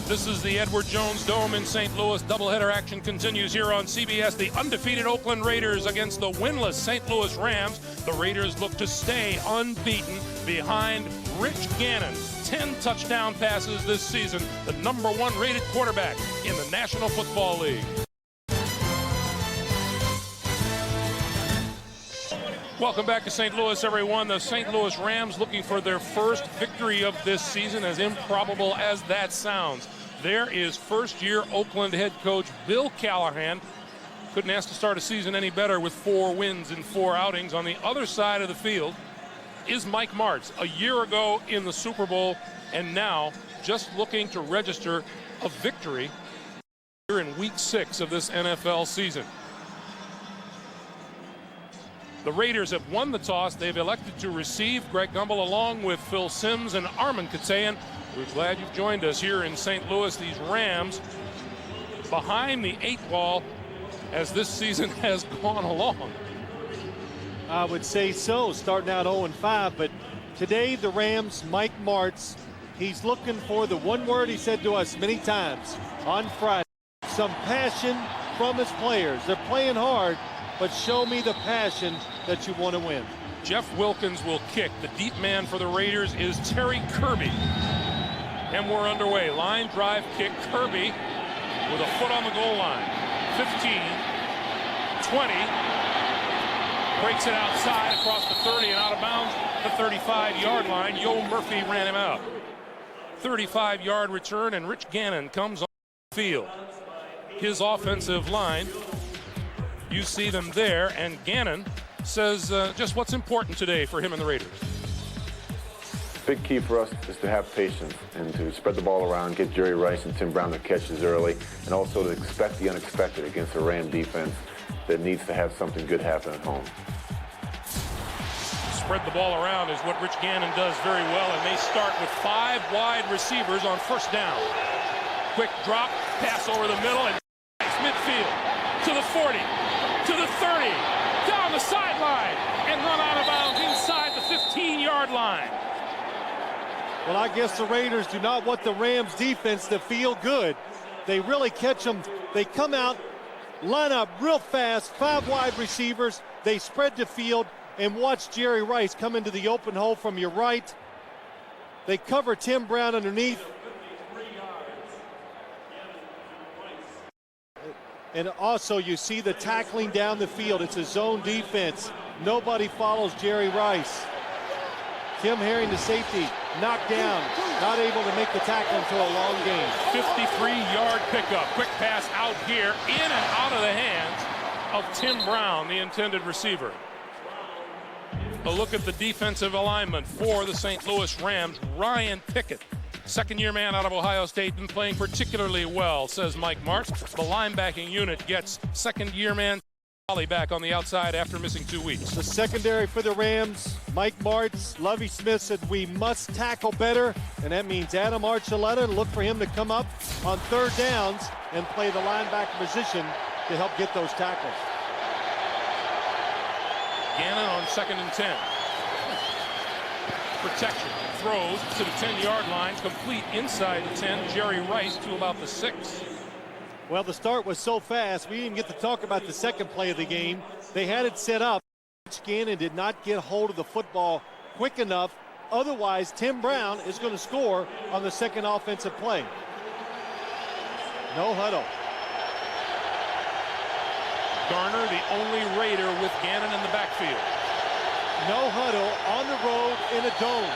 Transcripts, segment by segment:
This is the Edward Jones Dome in St. Louis. Doubleheader action continues here on CBS. The undefeated Oakland Raiders against the winless St. Louis Rams. The Raiders look to stay unbeaten behind Rich Gannon. 10 touchdown passes this season. The #1 rated quarterback in the National Football League. Welcome back to St. Louis, everyone. The St. Louis Rams looking for their first victory of this season, as improbable as that sounds. There is first-year Oakland head coach Bill Callahan. Couldn't ask to start a season any better with 4 wins in 4 outings. On the other side of the field is Mike Martz, a year ago in the Super Bowl, and now just looking to register a victory here in Week 6 of this NFL season. The Raiders have won the toss. They've elected to receive. Greg Gumbel along with Phil Simms and Armin Katayan. We're glad you've joined us here in St. Louis. These Rams behind the 8 ball as this season has gone along. I would say so, starting out 0-5, but today the Rams, Mike Martz, he's looking for the one word he said to us many times on Friday, some passion from his players. They're playing hard, but show me the passion that you want to win. Jeff Wilkins will kick. The deep man for the Raiders is Terry Kirby. And we're underway. Line drive kick. Kirby with a foot on the goal line. 15, 20. Breaks it outside across the 30 and out of bounds the 35-yard line. Yo Murphy ran him out. 35-yard return, and Rich Gannon comes on the field. His offensive line, you see them there, and Gannon says just what's important today for him and the Raiders. Big key for us is to have patience and to spread the ball around, get Jerry Rice and Tim Brown the catches early, and also to expect the unexpected against a Ram defense that needs to have something good happen at home. Spread the ball around is what Rich Gannon does very well, and they start with 5 wide receivers on first down. Quick drop, pass over the middle, and midfield to the 40, to the 30, down the sideline, and run out of bounds inside the 15-yard line. Well, I guess the Raiders do not want the Rams defense to feel good. They really catch them. They come out, line up real fast, 5 wide receivers. They spread the field and watch Jerry Rice come into the open hole from your right. They cover Tim Brown underneath. And also you see the tackling down the field. It's a zone defense. Nobody follows Jerry Rice. Tim Herring, the safety, knocked down, not able to make the tackle until a long game. 53-yard pickup. Quick pass out here, in and out of the hands of Tim Brown, the intended receiver. A look at the defensive alignment for the St. Louis Rams. Ryan Pickett, second-year man out of Ohio State, been playing particularly well, says Mike Martz. The linebacking unit gets second-year man back on the outside after missing 2 weeks. The secondary for the Rams, Mike Martz, Lovie Smith said we must tackle better, and that means Adam Archuleta. Look for him to come up on third downs and play the linebacker position to help get those tackles. Gannon on 2nd and 10. Protection, throws to the 10-yard line, complete inside the 10. Jerry Rice to about the 6. Well, the start was so fast, we didn't get to talk about the second play of the game. They had it set up. Gannon did not get hold of the football quick enough. Otherwise, Tim Brown is going to score on the second offensive play. No huddle. Garner, the only Raider with Gannon in the backfield. No huddle on the road in a dome.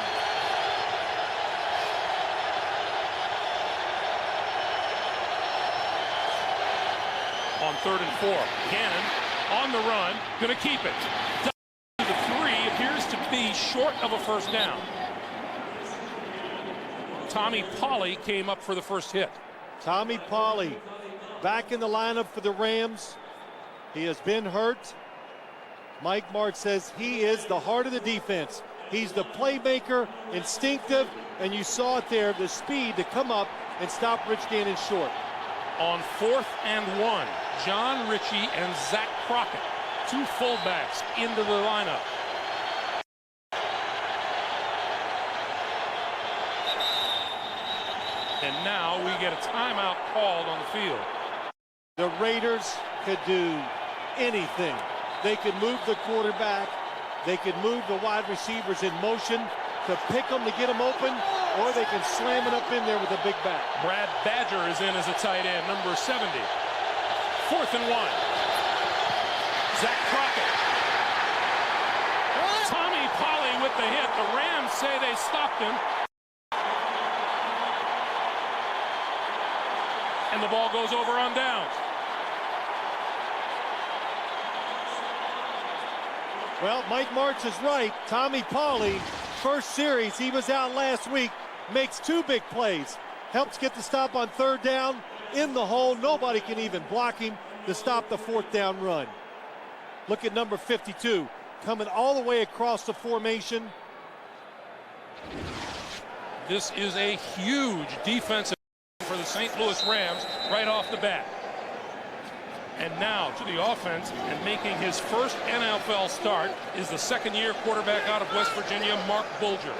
On 3rd and 4, Gannon on the run, going to keep it. The 3 appears to be short of a first down. Tommy Polley came up for the first hit. Tommy Polley back in the lineup for the Rams. He has been hurt. Mike Martz says he is the heart of the defense. He's the playmaker, instinctive, and you saw it there, the speed to come up and stop Rich Gannon short. On 4th and 1, John Ritchie and Zach Crockett, 2 fullbacks into the lineup. And now we get a timeout called on the field. The Raiders could do anything. They could move the quarterback. They could move the wide receivers in motion to pick them to get them open, or they can slam it up in there with a big back. Brad Badger is in as a tight end, number 70. 4th and 1. Zach Crockett. Tommy Polley with the hit. The Rams say they stopped him. And the ball goes over on downs. Well, Mike Martz is right. Tommy Polley, first series, he was out last week, makes 2 big plays. Helps get the stop on 3rd down, in the hole. Nobody can even block him to stop the 4th down run. Look at number 52, coming all the way across the formation. This is a huge defensive for the St. Louis Rams right off the bat. And now to the offense, and making his first NFL start is the 2nd-year quarterback out of West Virginia, Mark Bulger.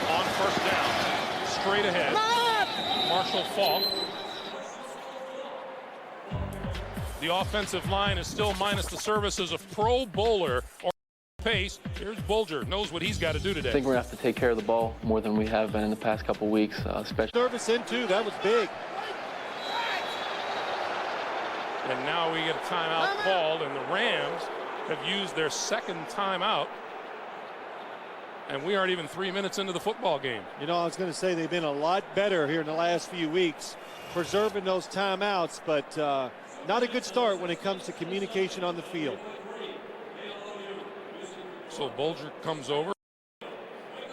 On 1st down, straight ahead, Marshall Faulk. The offensive line is still minus the services of Pro Bowler or Pace. Here's Bulger, knows what he's got to do today. I think we're going to have to take care of the ball more than we have been in the past couple weeks, especially. Service in too, that was big. And now we get a timeout called, and the Rams have used their 2nd timeout. And we aren't even 3 minutes into the football game. You know, I was going to say they've been a lot better here in the last few weeks, preserving those timeouts, but not a good start when it comes to communication on the field. So Bulger comes over,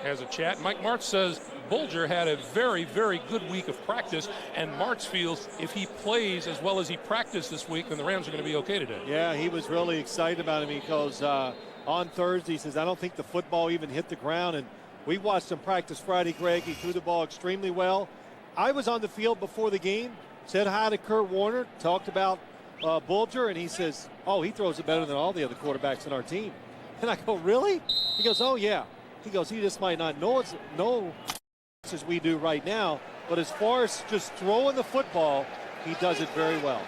has a chat. Mike Martz says Bulger had a very, very good week of practice, and Martz feels if he plays as well as he practiced this week, then the Rams are going to be okay today. Yeah, he was really excited about it because on Thursday, he says, I don't think the football even hit the ground. And we watched him practice Friday, Greg. He threw the ball extremely well. I was on the field before the game, said hi to Kurt Warner, talked about Bulger, and he says, oh, he throws it better than all the other quarterbacks in our team. And I go, really? He goes, oh, yeah. He goes, he just might not know as we do right now, but as far as just throwing the football, he does it very well.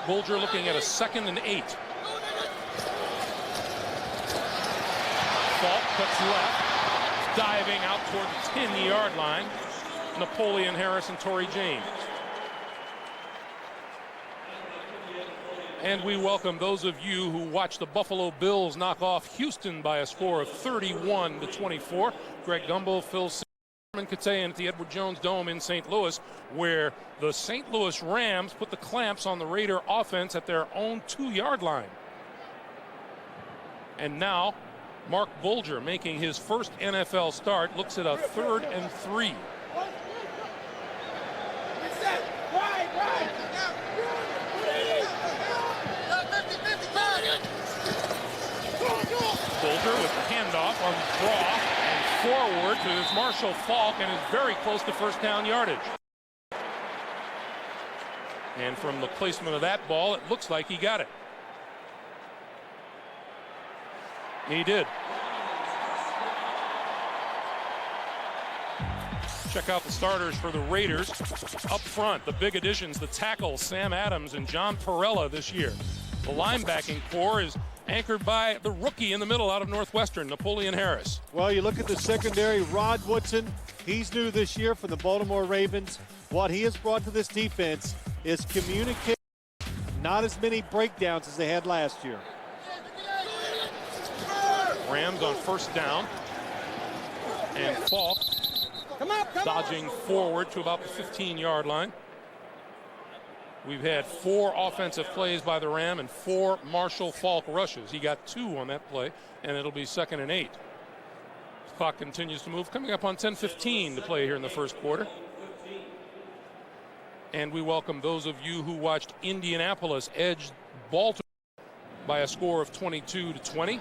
Bulger looking at a 2nd and 8. Faulk cuts left, diving out toward the 10-yard line. Napoleon Harris and Torrey James. And we welcome those of you who watched the Buffalo Bills knock off Houston by a score of 31-24. Greg Gumbel, Phil Simon Katayan at the Edward Jones Dome in St. Louis, where the St. Louis Rams put the clamps on the Raider offense at their own 2-yard line. And now Mark Bulger, making his first NFL start, looks at a 3rd and 3. Bulger with the handoff on the draw and forward to Marshall Faulk, and is very close to 1st down yardage. And from the placement of that ball, it looks like he got it. He did. Check out the starters for the Raiders. Up front, the big additions, the tackles, Sam Adams and John Perella this year. The linebacking core is anchored by the rookie in the middle out of Northwestern, Napoleon Harris. Well, you look at the secondary, Rod Woodson. He's new this year for the Baltimore Ravens. What he has brought to this defense is communication, not as many breakdowns as they had last year. Rams on 1st down. And Faulk dodging forward to about the 15-yard line. We've had 4 offensive plays by the Ram and 4 Marshall Faulk rushes. He got 2 on that play, and it'll be 2nd and 8. The clock continues to move, coming up on 10:15 to play here in the 1st quarter. And we welcome those of you who watched Indianapolis edge Baltimore by a score of 22-20.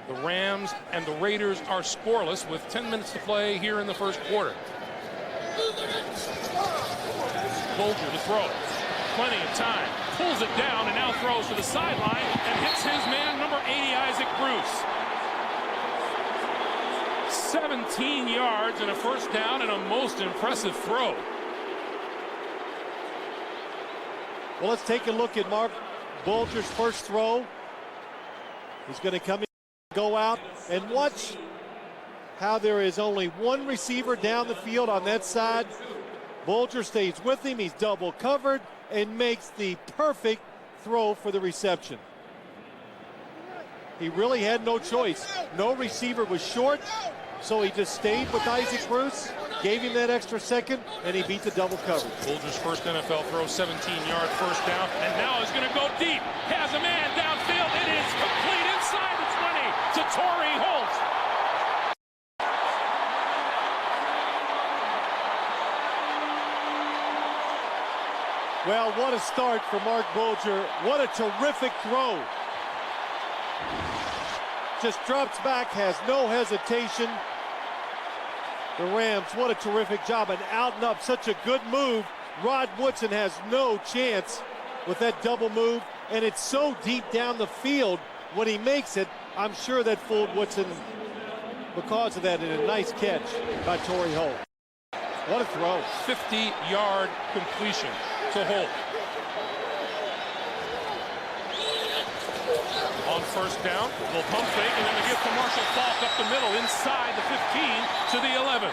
The Rams and the Raiders are scoreless with 10 minutes to play here in the 1st quarter. Bulger to throw. Plenty of time. pulls it down and now throws to the sideline and hits his man, number 80, Isaac Bruce. 17 yards and a first down and a most impressive throw. Well, let's take a look at Mark Bulger's first throw. He's going to come in, go out, and watch how there is only one receiver down the field on that side. Bulger stays with him. He's double covered and makes the perfect throw for the reception. He really had no choice. No receiver was short, so he just stayed with Isaac Bruce, gave him that extra second, and he beat the double coverage. Bulger's first NFL throw, 17-yard first down, and now he's going to go deep. Has a man downfield. It is complete inside the 20 to Torrey Holt. Well, what a start for Mark Bulger. What a terrific throw. Just drops back, has no hesitation. The Rams, what a terrific job, and out and up, such a good move. Rod Woodson has no chance with that double move, and it's so deep down the field when he makes it. I'm sure that fooled Woodson because of that, and a nice catch by Torrey Holt. What a throw. 50-yard completion to Holt. On first down, little pump fake, and then they give to Marshall Faulk up the middle, inside the 15 to the 11.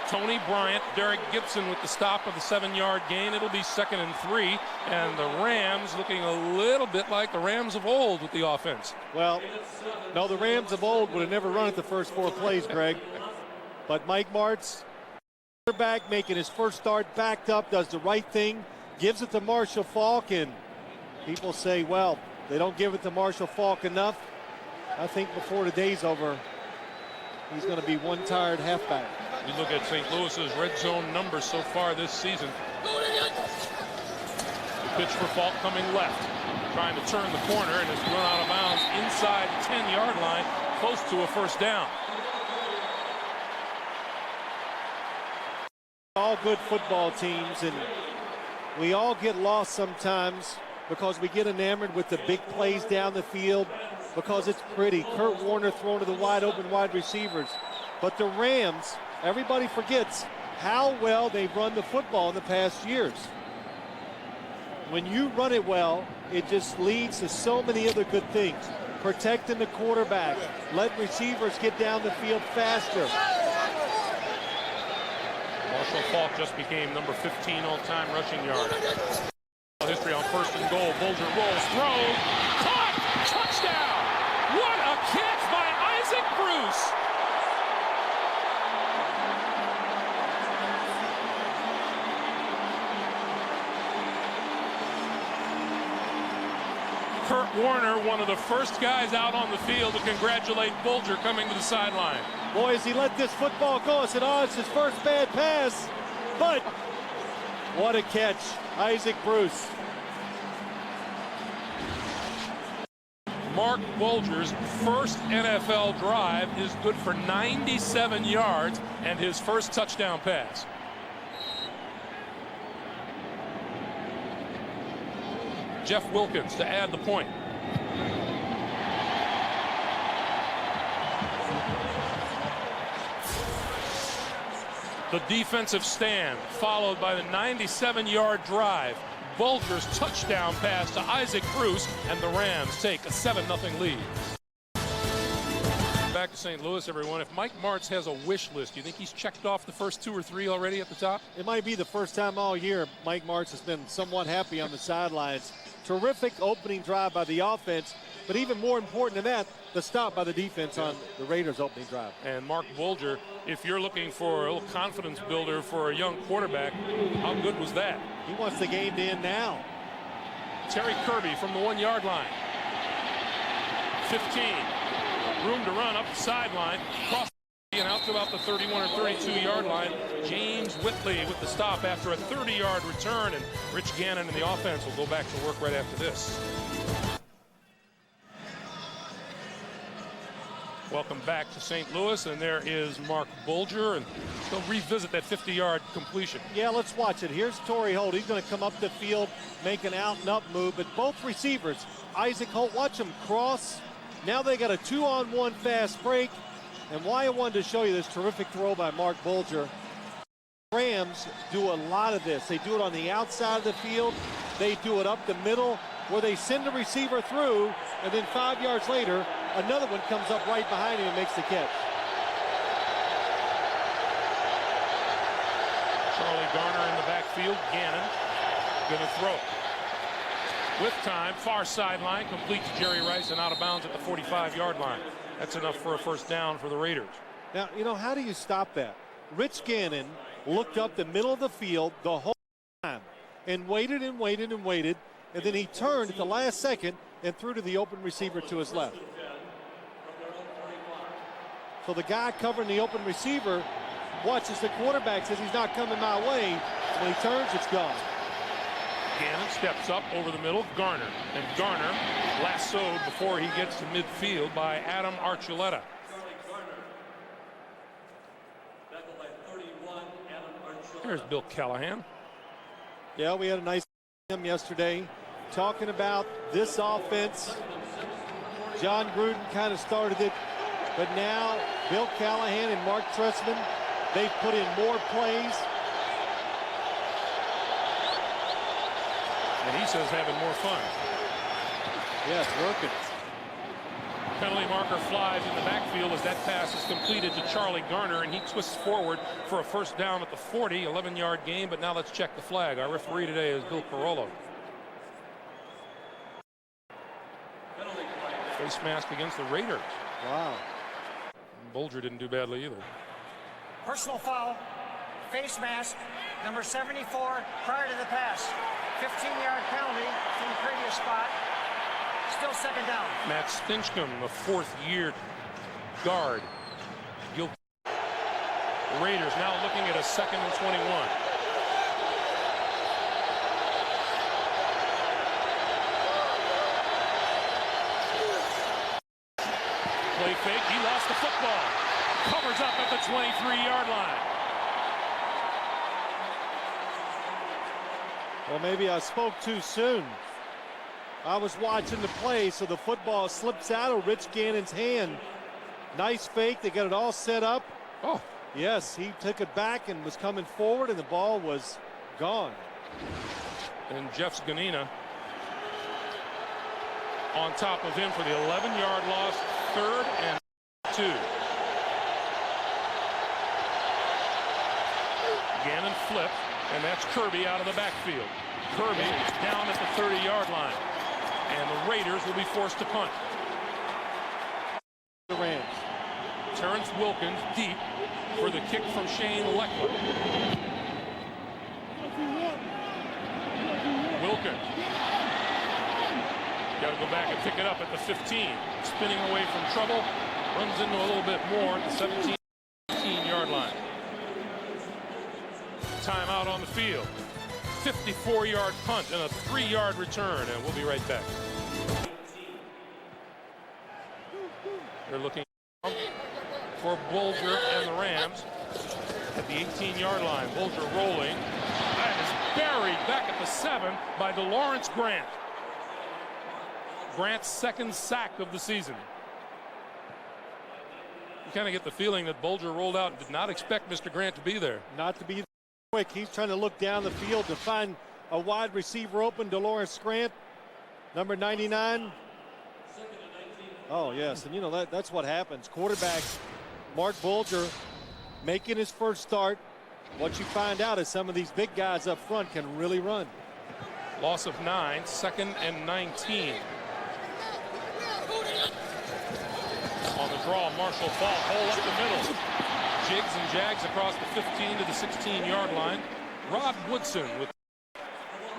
Tony Bryant, Derek Gibson with the stop of the 7-yard gain. It'll be 2nd and 3, and the Rams looking a little bit like the Rams of old with the offense. Well, no, the Rams of old would have never run it the first 4 plays, Greg. But Mike Martz, quarterback, making his first start, backed up, does the right thing, gives it to Marshall Faulk, and people say, well, they don't give it to Marshall Faulk enough. I think before the day's over, he's going to be one tired halfback. You look at St. Louis's red zone numbers so far this season. The pitch for Faulk coming left, trying to turn the corner, and it's run out of bounds inside the 10-yard line, close to a first down. All good football teams, and we all get lost sometimes because we get enamored with the big plays down the field because it's pretty. Kurt Warner throwing to the wide open wide receivers. But the Rams, everybody forgets how well they've run the football in the past years. When you run it well, it just leads to so many other good things. Protecting the quarterback, let receivers get down the field faster. Marshall Faulk just became number 15 all-time rushing yard. History on 1st and goal. Bulger rolls, throws, caught, touchdown! What a catch by Isaac Bruce! Kurt Warner, one of the first guys out on the field to congratulate Bulger coming to the sideline. Boy, as he let this football go, I said, oh, it's his first bad pass. But what a catch, Isaac Bruce. Mark Bulger's first NFL drive is good for 97 yards and his first touchdown pass. Jeff Wilkins to add the point. The defensive stand followed by the 97-yard drive. Bulger's touchdown pass to Isaac Bruce, and the Rams take a 7-0 lead. Back to St. Louis, everyone. If Mike Martz has a wish list, do you think he's checked off the first 2 or 3 already at the top? It might be the first time all year Mike Martz has been somewhat happy on the sidelines. Terrific opening drive by the offense, but even more important than that, the stop by the defense on the Raiders' opening drive. And Mark Bulger, if you're looking for a little confidence builder for a young quarterback, how good was that? He wants the game to end now. Terry Kirby from the 1-yard line. 15. Room to run up the sideline. Cross and out to about the 31 or 32-yard line. James Whitley with the stop after a 30-yard return, and Rich Gannon and the offense will go back to work right after this. Welcome back to St. Louis, and there is Mark Bulger, and he'll revisit that 50-yard completion. Yeah, let's watch it. Here's Torrey Holt. He's going to come up the field, make an out-and-up move, but both receivers, Isaac Holt, watch him cross. Now they got a 2-on-1 fast break, and why I wanted to show you this terrific throw by Mark Bulger. Rams do a lot of this. They do it on the outside of the field. They do it up the middle, where they send the receiver through, and then 5 yards later, another one comes up right behind him and makes the catch. Charlie Garner in the backfield. Gannon gonna throw. With time, far sideline, complete to Jerry Rice and out of bounds at the 45-yard line. That's enough for a first down for the Raiders. Now, you know, how do you stop that? Rich Gannon looked up the middle of the field the whole time and waited and waited and waited, and then he turned at the last second and threw to the open receiver to his left. So the guy covering the open receiver watches the quarterback, says he's not coming my way. When he turns, it's gone. Gannon steps up over the middle. Garner. And Garner lassoed before he gets to midfield by Adam Archuleta. There's Bill Callahan. Yeah, we had a nice him yesterday talking about this offense. John Gruden kind of started it, but now Bill Callahan and Mark Trestman, they've put in more plays. And he says having more fun. Yes, working. Penalty marker flies in the backfield as that pass is completed to Charlie Garner, and he twists forward for a first down at the 40, 11-yard gain. But now let's check the flag. Our referee today is Bill Carollo. Face mask against the Raiders. Wow. Bulger didn't do badly either. Personal foul, face mask, number 74, prior to the pass. 15-yard penalty from the previous spot. Still second down. Matt Stinchcomb, the fourth-year guard. Guilty. The Raiders now looking at a 2nd and 21. Play fake. He lost the football. Covers up at the 23-yard line. Well, maybe I spoke too soon. I was watching the play, so the football slips out of Rich Gannon's hand. Nice fake. They got it all set up. Oh. Yes, he took it back and was coming forward, and the ball was gone. And Jeff Sganina on top of him for the 11-yard loss, 3rd and 2. Gannon flipped, and that's Kirby out of the backfield. Kirby down at the 30-yard line. And the Raiders will be forced to punt. The Rams. Terrence Wilkins deep for the kick from Shane Leckler. Wilkins. Got to go back and pick it up at the 15. Spinning away from trouble. Runs into a little bit more at the 17-yard line. Timeout on the field. 54-yard punt and a 3-yard return, and we'll be right back. They're looking for Bulger and the Rams at the 18-yard line. Bulger rolling. That is buried back at the 7 by DeLawrence Grant. Grant's 2nd sack of the season. You kind of get the feeling that Bulger rolled out and did not expect Mr. Grant to be there. Not to be quick. He's trying to look down the field to find a wide receiver open. DeLawrence Grant, number 99. Oh, yes, and you know that's what happens. Quarterback Mark Bulger making his first start. What you find out is some of these big guys up front can really run. Loss of 9, 2nd and 19. On the draw, Marshall ball, hole up the middle. Jigs and jags across the 15 to the 16-yard line. Rod Woodson with.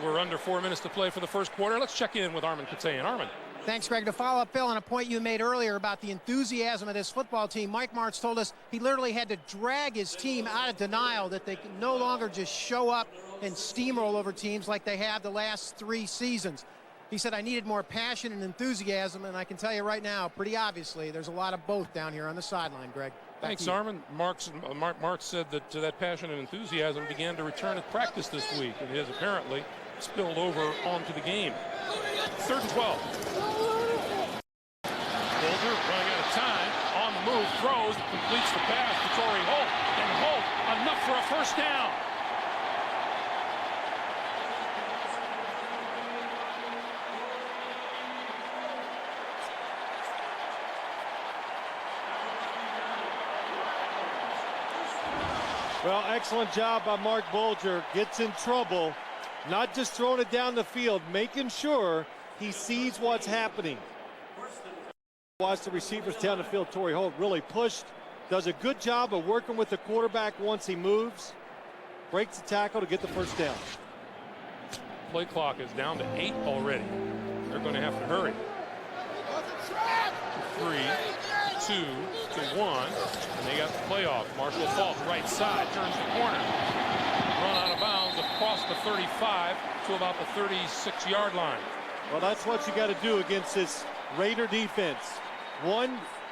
We're under 4 minutes to play for the first quarter. Let's check in with Armin Katayan. Armin. Thanks, Greg. To follow up, Phil, on a point you made earlier about the enthusiasm of this football team, Mike Martz told us he literally had to drag his team out of denial that they can no longer just show up and steamroll over teams like they have the last 3 seasons. He said, I needed more passion and enthusiasm, and I can tell you right now, pretty obviously, there's a lot of both down here on the sideline, Greg. Thanks, Armin. Mark said that that passion and enthusiasm began to return at practice this week, and has apparently spilled over onto the game. 3rd and 12. Bolger running out of time, on the move, throws, completes the pass to Torrey Holt, and Holt enough for a first down. Well, excellent job by Mark Bulger. Gets in trouble, not just throwing it down the field, making sure he sees what's happening. Watch the receivers down the field. Torrey Holt really pushed, does a good job of working with the quarterback once he moves, breaks the tackle to get the first down. Play clock is down to 8 already. They're going to have to hurry. 3, 2 to 1, and they got the playoff. Marshall Faulk, right side, turns the corner. Run out of bounds across the 35 to about the 36-yard line. Well, that's what you got to do against this Raider defense.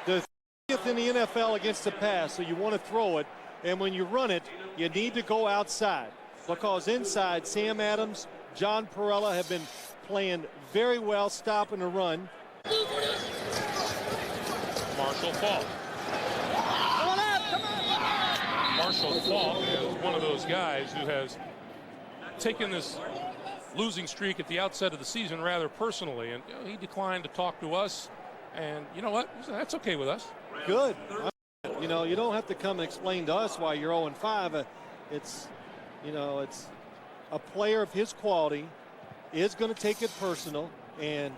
The 30th in the NFL against the pass, so you want to throw it, and when you run it, you need to go outside, because inside, Sam Adams, John Perella have been playing very well, stopping the run. Marshall Faulk. Marshall Faulk is one of those guys who has taken this losing streak at the outset of the season rather personally, and he declined to talk to us, and you know what? That's okay with us. Good. You know, you don't have to come and explain to us why you're 0-5. It's a player of his quality is going to take it personal, and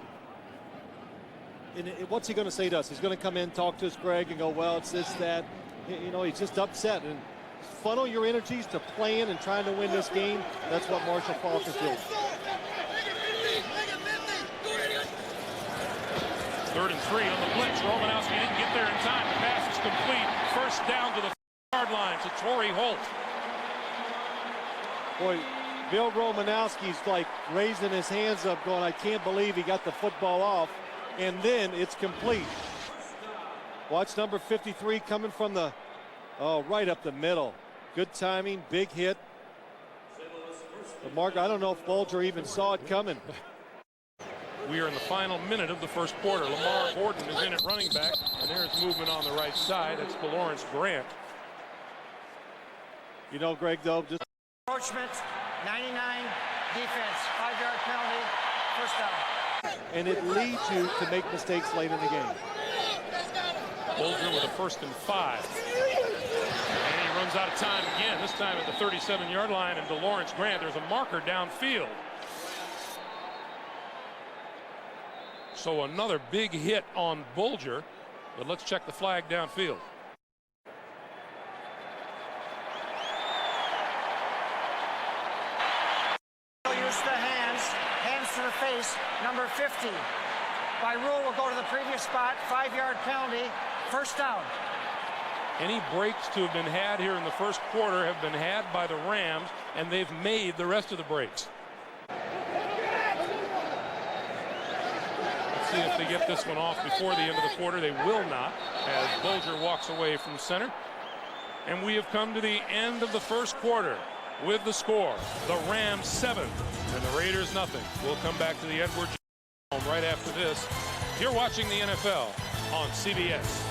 what's he going to say to us? He's going to come in, talk to us, Greg, and go, well, it's this, that. You know, he's just upset. And funnel your energies to playing and trying to win this game. That's what Marshall Faulk is doing. 3rd and 3 on the blitz. Romanowski didn't get there in time. The pass is complete. First down to the yard line to Torrey Holt. Boy, Bill Romanowski's like raising his hands up going, I can't believe he got the football off. And then it's complete. Watch number 53 coming from the, right up the middle. Good timing, big hit. But Mark, I don't know if Bulger even saw it coming. We are in the final minute of the first quarter. Lamar Gordon is in at running back, and there's movement on the right side. It's Lawrence Grant. You know, Greg, though, just Encroachment, 99, defense, 5-yard penalty, first down. And it leads you to make mistakes late in the game. Bulger with a 1st and 5. And he runs out of time again, this time at the 37-yard line, and DeLawrence Grant, there's a marker downfield. So another big hit on Bulger, but let's check the flag downfield. Use the hands to the face, number 50. By rule, we'll go to the previous spot, 5-yard penalty, first down. Any breaks to have been had here in the first quarter have been had by the Rams, and they've made the rest of the breaks. Let's see if they get this one off before the end of the quarter. They will not, as Bulger walks away from center. And we have come to the end of the first quarter with the score. The Rams 7 and the Raiders nothing. We'll come back to the Edward home right after this. You're watching the NFL on CBS.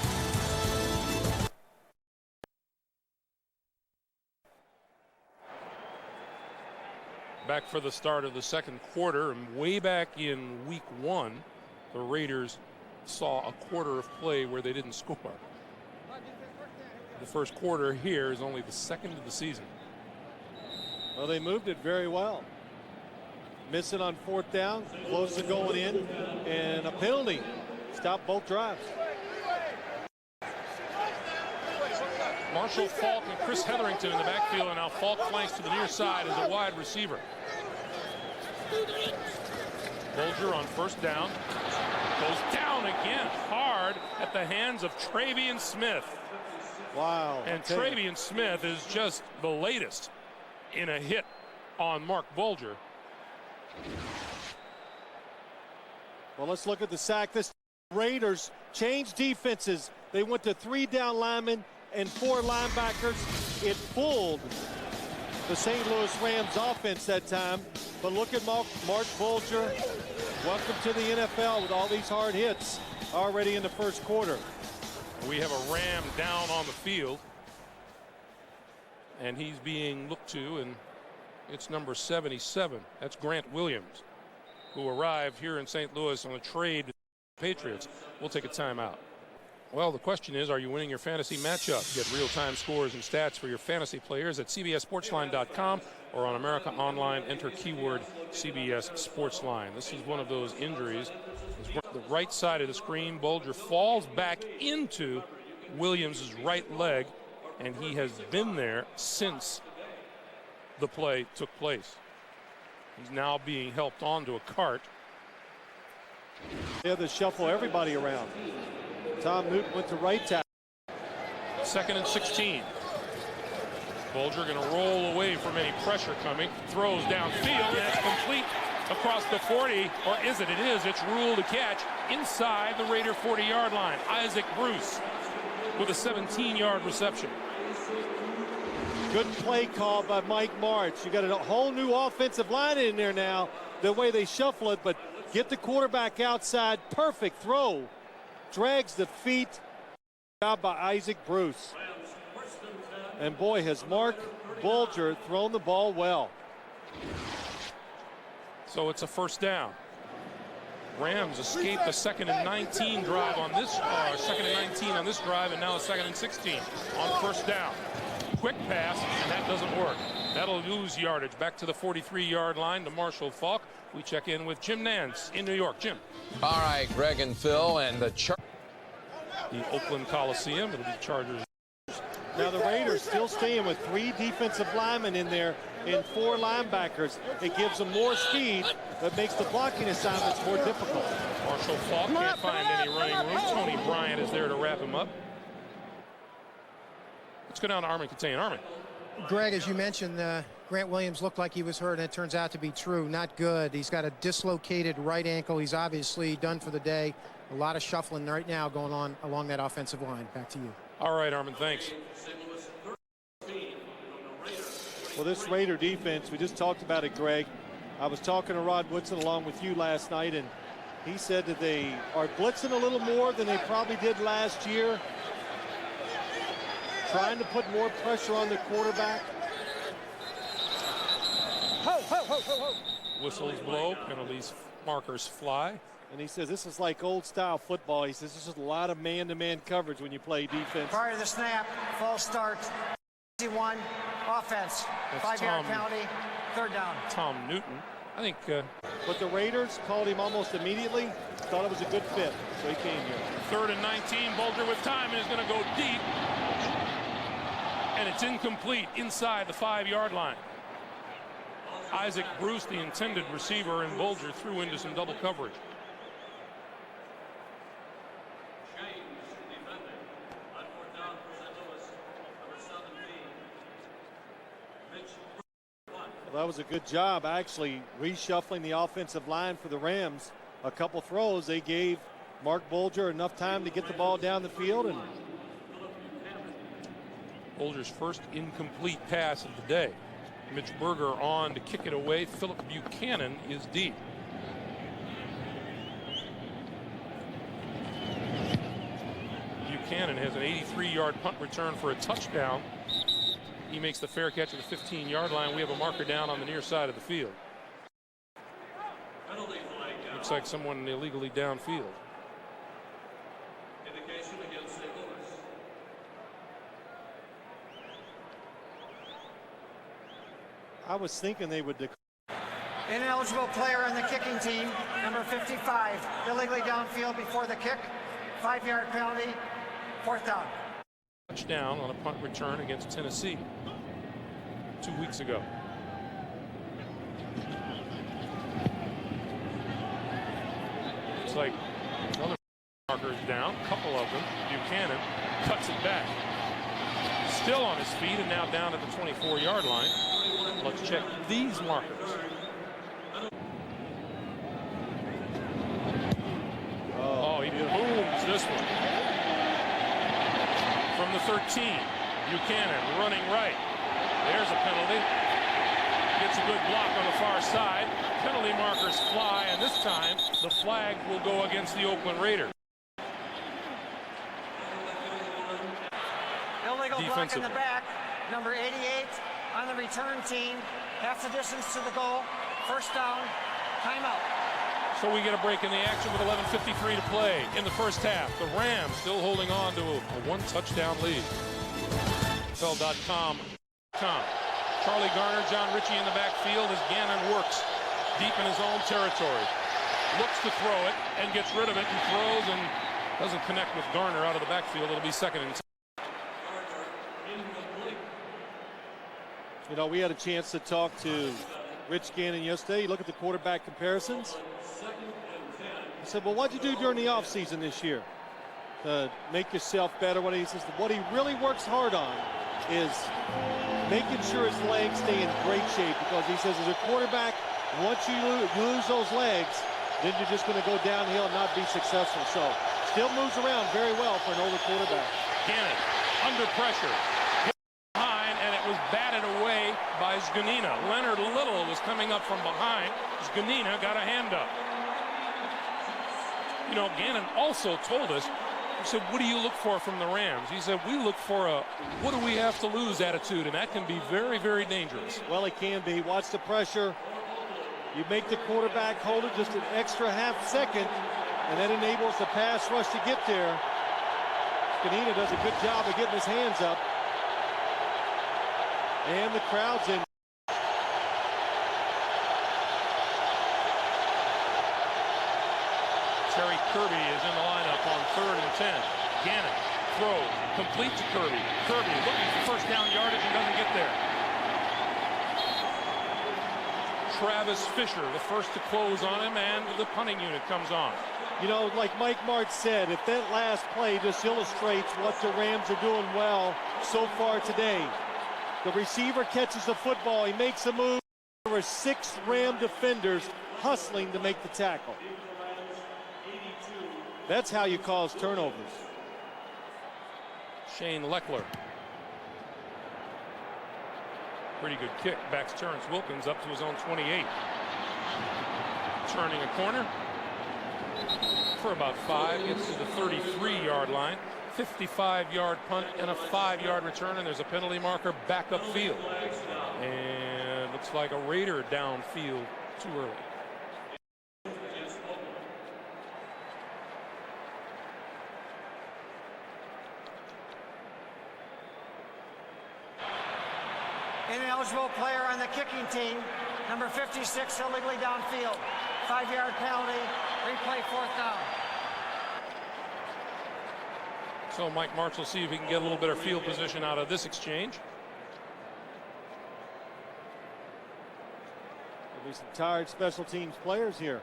Back for the start of the second quarter, and way back in week 1, the Raiders saw a quarter of play where they didn't score. The first quarter here is only the second of the season. Well, they moved it very well. Missing on 4th down, close to going in, and a penalty. Stop both drives. Marshall Faulk and Chris Hetherington in the backfield, and now Faulk flanks to the near side as a wide receiver. Bulger on 1st down. Goes down again hard at the hands of Travion Smith. Wow. And Travion Smith is just the latest in a hit on Mark Bulger. Well, let's look at the sack. This Raiders changed defenses. They went to 3 down linemen and 4 linebackers. It fooled the St. Louis Rams offense that time. But look at Mark Bulger. Welcome to the NFL with all these hard hits already in the first quarter. We have a Ram down on the field, and he's being looked to, and it's number 77. That's Grant Williams, who arrived here in St. Louis on a trade with the Patriots. We'll take a timeout. Well, the question is, are you winning your fantasy matchup? Get real-time scores and stats for your fantasy players at cbssportsline.com or on America Online. Enter keyword CBS Sportsline. This is one of those injuries. The right side of the screen, Bulger falls back into Williams' right leg, and he has been there since the play took place. He's now being helped onto a cart. They had to shuffle everybody around. Tom Newton went to right tackle. 2nd and 16. Bulger going to roll away from any pressure coming. Throws downfield, and it's complete across the 40. Or is it? It is. It's ruled a catch inside the Raider 40-yard line. Isaac Bruce with a 17-yard reception. Good play call by Mike Martz. You got a whole new offensive line in there now, the way they shuffle it, but get the quarterback outside. Perfect throw. Drags the feet. Job by Isaac Bruce. And boy, has Mark Bulger thrown the ball well. So it's a first down. Rams escaped the 2nd and 19 drive on this, 2nd and 19 on this drive, and now a 2nd and 16 on first down. Quick pass, and that doesn't work. That'll lose yardage. Back to the 43-yard line to Marshall Faulk. We check in with Jim Nance in New York. Jim. All right, Greg and Phil, and the Oakland Coliseum. It'll be Chargers. Now the Raiders still staying with 3 defensive linemen in there and 4 linebackers. It gives them more speed, but makes the blocking assignments more difficult. Marshall Faulk can't find any running room. Tony Bryant is there to wrap him up. Let's go down to Armin Catane. Armin. Greg, as you mentioned, Grant Williams looked like he was hurt, and it turns out to be true. Not good. He's got a dislocated right ankle. He's obviously done for the day. A lot of shuffling right now going on along that offensive line. Back to you. All right, Armin, thanks. Well, this Raider defense, we just talked about it, Greg. I was talking to Rod Woodson along with you last night, and he said that they are blitzing a little more than they probably did last year. Trying to put more pressure on the quarterback. Ho, ho, ho, ho, ho. Whistles blow, penalties, markers fly. And he says this is like old style football. He says this is a lot of man-to-man coverage when you play defense. Prior to the snap, false start, 1 offense, 5-yard penalty, 3rd down. Tom Newton. I think. But the Raiders called him almost immediately. Thought it was a good fit, so he came here. 3rd and 19. Bulger with time and is going to go deep. And it's incomplete inside the 5-yard line. Isaac Bruce, the intended receiver, and Bulger threw into some double coverage. Well, that was a good job, actually, reshuffling the offensive line for the Rams. A couple throws, they gave Mark Bulger enough time to get the ball down the field. And Bulger's first incomplete pass of the day. Mitch Berger on to kick it away. Philip Buchanan is deep. Buchanan has an 83-yard punt return for a touchdown. He makes the fair catch at the 15-yard line. We have a marker down on the near side of the field. Looks like someone illegally downfield. I was thinking they would declare. Ineligible player on the kicking team, number 55, illegally downfield before the kick, 5-yard penalty, 4th down. Touchdown on a punt return against Tennessee 2 weeks ago. Looks like another markers down, a couple of them. Buchanan cuts it back. Still on his feet and now down at the 24-yard line. Let's check these markers. this one. From the 13, Buchanan running right. There's a penalty. Gets a good block on the far side. Penalty markers fly, and this time the flag will go against the Oakland Raiders. Illegal block in the back. Number 88 on the return team. Half the distance to the goal. First down. Timeout. So we get a break in the action with 11:53 to play in the first half. The Rams still holding on to a one-touchdown lead. NFL.com. Charlie Garner, John Ritchie in the backfield as Gannon works deep in his own territory. Looks to throw it and gets rid of it and throws and doesn't connect with Garner out of the backfield. It'll be 2nd and 10. You know, we had a chance to talk to Rich Gannon yesterday. You look at the quarterback comparisons. I said, well, what'd you do during the offseason this year to make yourself better? He says what he really works hard on is making sure his legs stay in great shape, because he says as a quarterback, once you lose those legs, then you're just going to go downhill and not be successful. So still moves around very well for an older quarterback. Gannon under pressure. Behind, and it was batted away by Zganina. Leonard Little was coming up from behind. Zganina got a hand up. You know, Gannon also told us, he said, what do you look for from the Rams? He said, we look for a what do we have to lose attitude, and that can be very, very dangerous. Well, it can be. Watch the pressure. You make the quarterback hold it just an extra half second, and that enables the pass rush to get there. Zganina does a good job of getting his hands up. And the crowd's in. Terry Kirby is in the lineup on 3rd and 10. Gannon throws, complete to Kirby. Kirby looking for first down yardage and doesn't get there. Travis Fisher, the first to close on him, and the punting unit comes on. You know, like Mike Martz said, if that last play just illustrates what the Rams are doing well so far today. The receiver catches the football, he makes a move. There were 6 Ram defenders hustling to make the tackle. That's how you cause turnovers. Shane Leckler. Pretty good kick. Backs Terrence Wilkins up to his own 28. Turning a corner for about 5. Gets to the 33-yard line. 55-yard punt and a 5-yard return, and there's a penalty marker back upfield. And looks like a Raider downfield too early. Ineligible player on the kicking team, number 56, illegally downfield. 5-yard penalty, replay 4th down. So Mike Martz will see if he can get a little better field position out of this exchange. There'll be some tired special teams players here.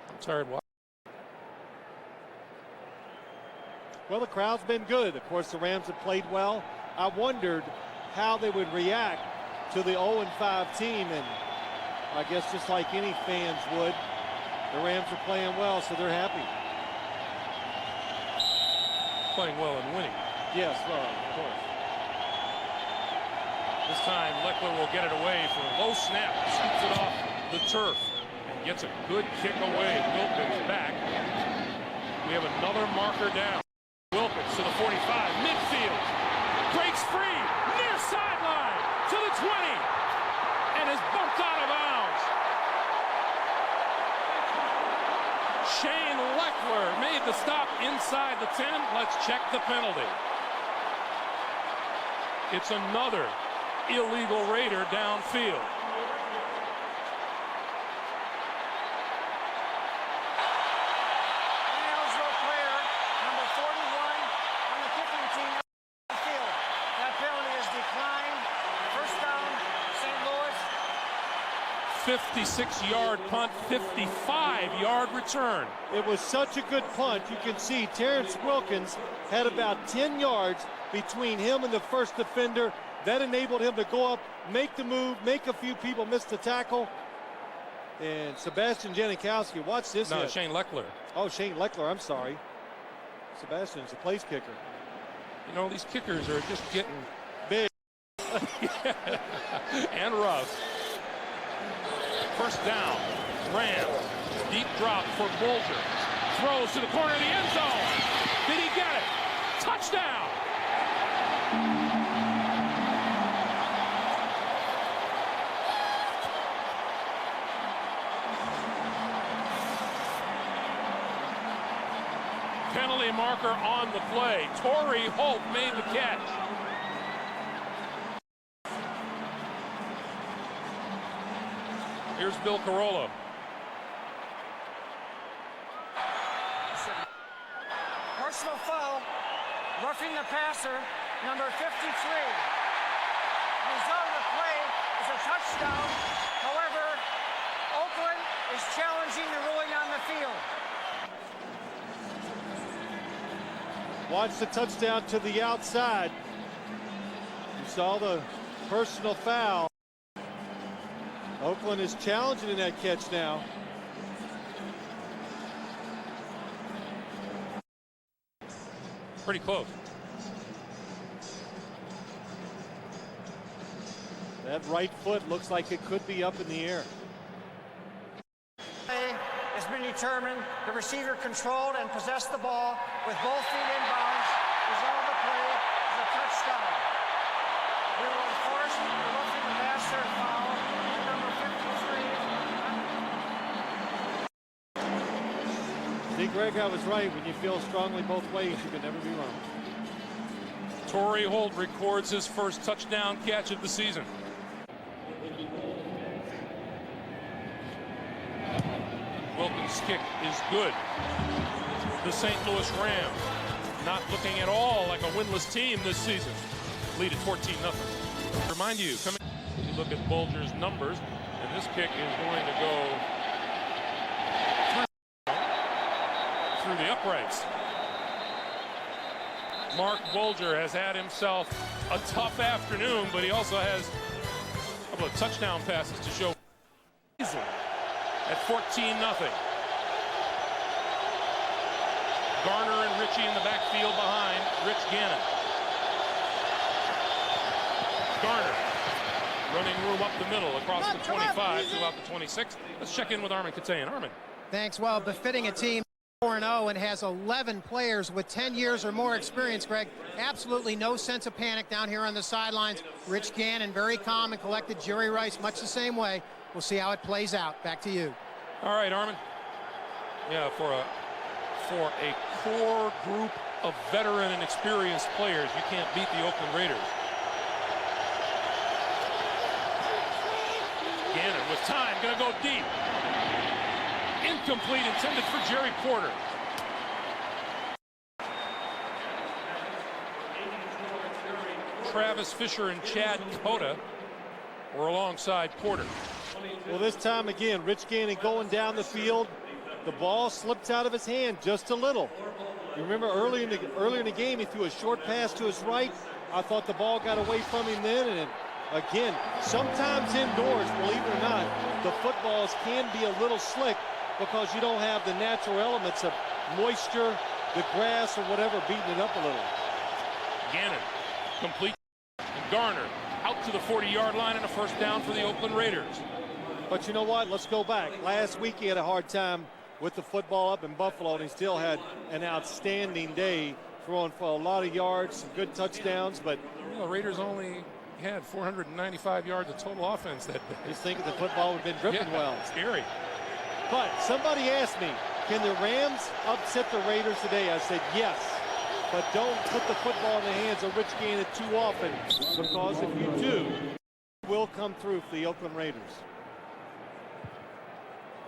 I'm tired watching. Well, the crowd's been good. Of course, the Rams have played well. I wondered how they would react to the 0-5 team, and I guess just like any fans would, the Rams are playing well, so they're happy. Playing well and winning. Yes, well, of course. This time, Leckler will get it away for a low snap. Scoops it off the turf and gets a good kick away. Wilkins back. We have another marker down. Wilkins to the 45, midfield. Breaks free, near sideline, to the 20, and is bumped out of bounds. Shane Leckler made the stop inside the 10. Let's check the penalty. It's another illegal Raider downfield. Ineligible player, number 41 on the kicking team, field. That penalty is declined. First down, St. Louis. 56-yard punt, 55-yard return. It was such a good punt. You can see Terrence Wilkins had about 10 yards between him and the first defender. That enabled him to go up, make the move, make a few people miss the tackle. And Sebastian Janikowski, watch this. No, hit. Shane Leckler. Oh, Shane Leckler, I'm sorry. Sebastian's the place kicker. You know, these kickers are just getting Big. and rough. First down, Rams. Deep drop for Bulger. Throws to the corner of the end zone. Did he get it? Touchdown! Penalty marker on the play. Torrey Holt made the catch. Here's Bill Carollo. Personal foul, roughing the passer, number 53. The result of the play is a touchdown. However, Oakland is challenging the ruling on the field. Watch the touchdown to the outside. You saw the personal foul. Oakland is challenging in that catch now. Pretty close. That right foot looks like it could be up in the air. Has been determined. The receiver controlled and possessed the ball with both feet inbounds. Result of the play is a touchdown. We will enforce the roughing the passer foul, number 53. See, Greg, I was right. When you feel strongly both ways, you can never be wrong. Torrey Holt records his first touchdown catch of the season. Wilkins' kick is good. The St. Louis Rams not looking at all like a winless team this season. Lead at 14-0. Remind you, you look at Bulger's numbers, and this kick is going to go through the uprights. Mark Bulger has had himself a tough afternoon, but he also has a couple of touchdown passes to show. At 14-0. Garner and Ritchie in the backfield behind Rich Gannon. Garner running room up the middle across the 25 to about the 26. Let's check in with Armin Katayan. Armin. Thanks. Well, befitting a team 4-0 and has 11 players with 10 years or more experience, Greg. Absolutely no sense of panic down here on the sidelines. Rich Gannon very calm and collected. Jerry Rice much the same way. We'll see how it plays out. Back to you. All right, Armin. Yeah, for a core group of veteran and experienced players, you can't beat the Oakland Raiders. Gannon with time, gonna go deep. Incomplete, intended for Jerry Porter. Travis Fisher and Chad Cota were alongside Porter. Well, this time again, Rich Gannon going down the field. The ball slipped out of his hand just a little. You remember earlier in the game, he threw a short pass to his right. I thought the ball got away from him then. And again, sometimes indoors, believe it or not, the footballs can be a little slick because you don't have the natural elements of moisture, the grass, or whatever beating it up a little. Gannon complete. And Garner out to the 40-yard line and a first down for the Oakland Raiders. But you know what? Let's go back. Last week he had a hard time with the football up in Buffalo, and he still had an outstanding day, throwing for a lot of yards, some good touchdowns. But the Raiders only had 495 yards of total offense that day. He's thinking the football would have been dripping well. Scary. But somebody asked me, can the Rams upset the Raiders today? I said yes. But don't put the football in the hands of Rich Gannon too often, because if you do, it will come through for the Oakland Raiders.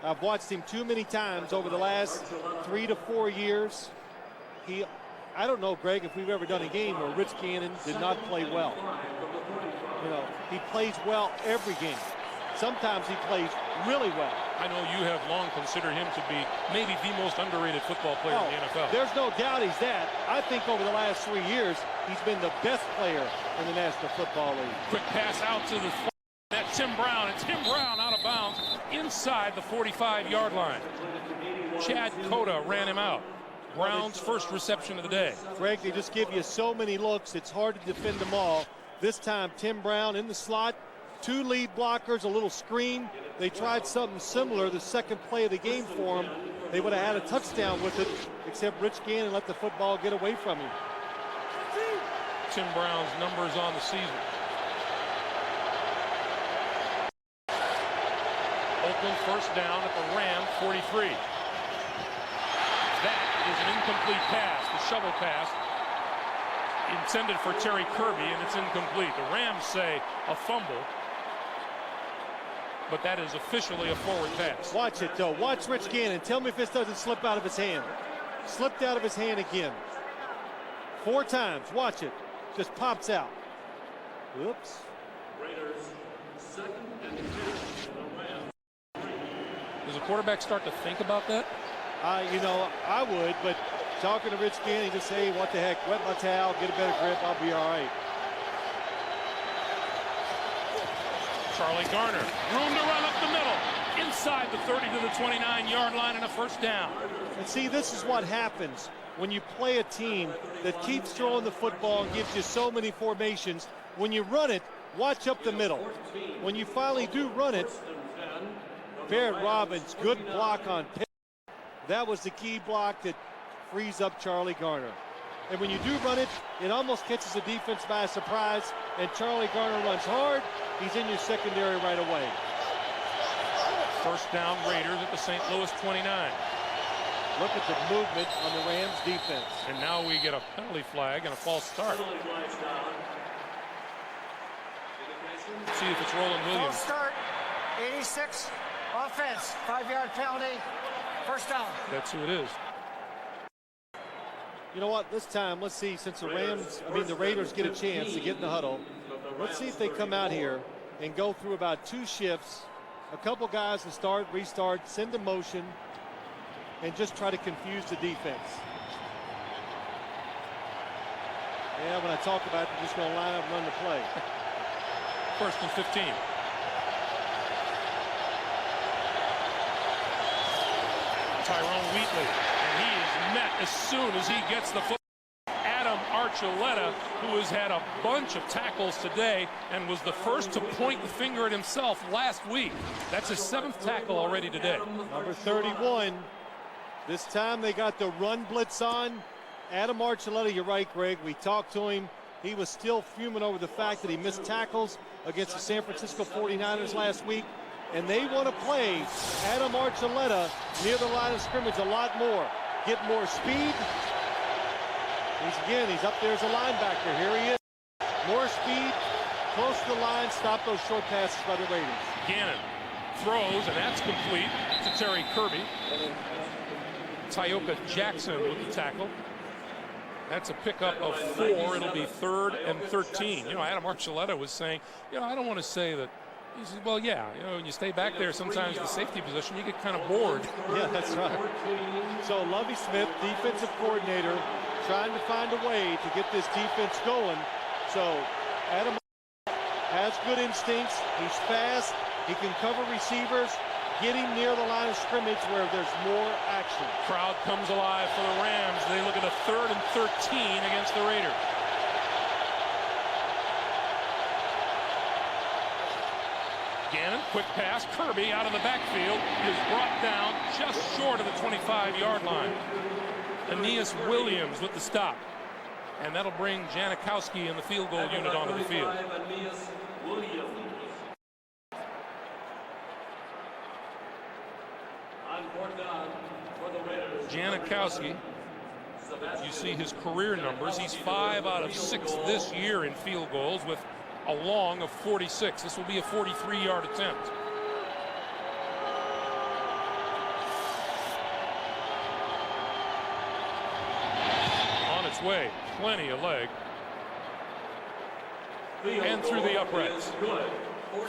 I've watched him too many times over the last 3 to 4 years. I don't know, Greg, if we've ever done a game where Rich Gannon did not play well. You know, he plays well every game. Sometimes he plays really well. I know you have long considered him to be maybe the most underrated football player in the NFL. There's no doubt he's that. I think over the last 3 years, he's been the best player in the National Football League. Quick pass out to the net Tim Brown, and Tim Brown out of bounds inside the 45-yard line. Chad Cota ran him out. Brown's first reception of the day. Greg, they just give you so many looks, it's hard to defend them all. This time, Tim Brown in the slot, 2 lead blockers, a little screen. They tried something similar the second play of the game for him. They would have had a touchdown with it, except Rich Gannon let the football get away from him. Tim Brown's numbers on the season. Oakland first down at the Ram 43. That is an incomplete pass, the shovel pass, intended for Terry Kirby, and it's incomplete. The Rams say a fumble, but that is officially a forward pass. Watch it, though. Watch Rich Gannon. Tell me if this doesn't slip out of his hand. Slipped out of his hand again. 4 times. Watch it. Just pops out. Oops. Does a quarterback start to think about that? You know, I would, but talking to Rich Gannon, he just say, what the heck, wet my towel, get a better grip, I'll be all right. Charlie Garner, room to run up the middle, inside the 30 to the 29-yard line, and a first down. And see, this is what happens when you play a team that keeps throwing the football and gives you so many formations. When you run it, watch up the middle. When you finally do run it, Barrett Robbins, good block on Pitt. That was the key block that frees up Charlie Garner. And when you do run it, it almost catches the defense by surprise, and Charlie Garner runs hard. He's in your secondary right away. First down Raiders at the St. Louis 29. Look at the movement on the Rams defense. And now we get a penalty flag and a false start. Let's see if it's Roland Williams. False start, 86, offense, 5-yard penalty, first down. That's who it is. You know what, this time, let's see, since the Raiders get a chance to get in the huddle, let's see if they come out here and go through about 2 shifts, a couple guys to start, restart, send a motion, and just try to confuse the defense. Yeah, when I talk about it, they're just going to line up and run the play. First and 15. Tyrone Wheatley, and he is met as soon as he gets the football. Adam Archuleta, who has had a bunch of tackles today and was the first to point the finger at himself last week. That's his 7th tackle already today. Number 31. This time they got the run blitz on. Adam Archuleta, you're right, Greg. We talked to him. He was still fuming over the fact that he missed tackles against the San Francisco 49ers last week. And they want to play Adam Archuleta near the line of scrimmage a lot more. Get more speed. He's up there as a linebacker. Here he is. More speed, close to the line, stop those short passes by the Raiders. Gannon throws, and that's complete to Terry Kirby. Tyoka Jackson with the tackle. That's a pickup of 4. It'll be 3rd and 13. You know, Adam Archuleta was saying, you know, I don't want to say that. He says, well, yeah, you know, when you stay back there, sometimes the safety position, you get kind of bored. Yeah, that's right. So Lovie Smith, defensive coordinator, trying to find a way to get this defense going. So Adam has good instincts. He's fast. He can cover receivers. Get him near the line of scrimmage where there's more action. Crowd comes alive for the Rams. They look at a 3rd and 13 against the Raiders. Gannon, quick pass. Kirby out of the backfield is brought down just short of the 25-yard line. Aeneas Williams with the stop. And that'll bring Janikowski and the field goal unit onto the field. Janikowski, you see his career numbers. He's 5 out of 6 this year in field goals with a long of 46. This will be a 43-yard attempt. On its way, plenty of leg. And through the uprights.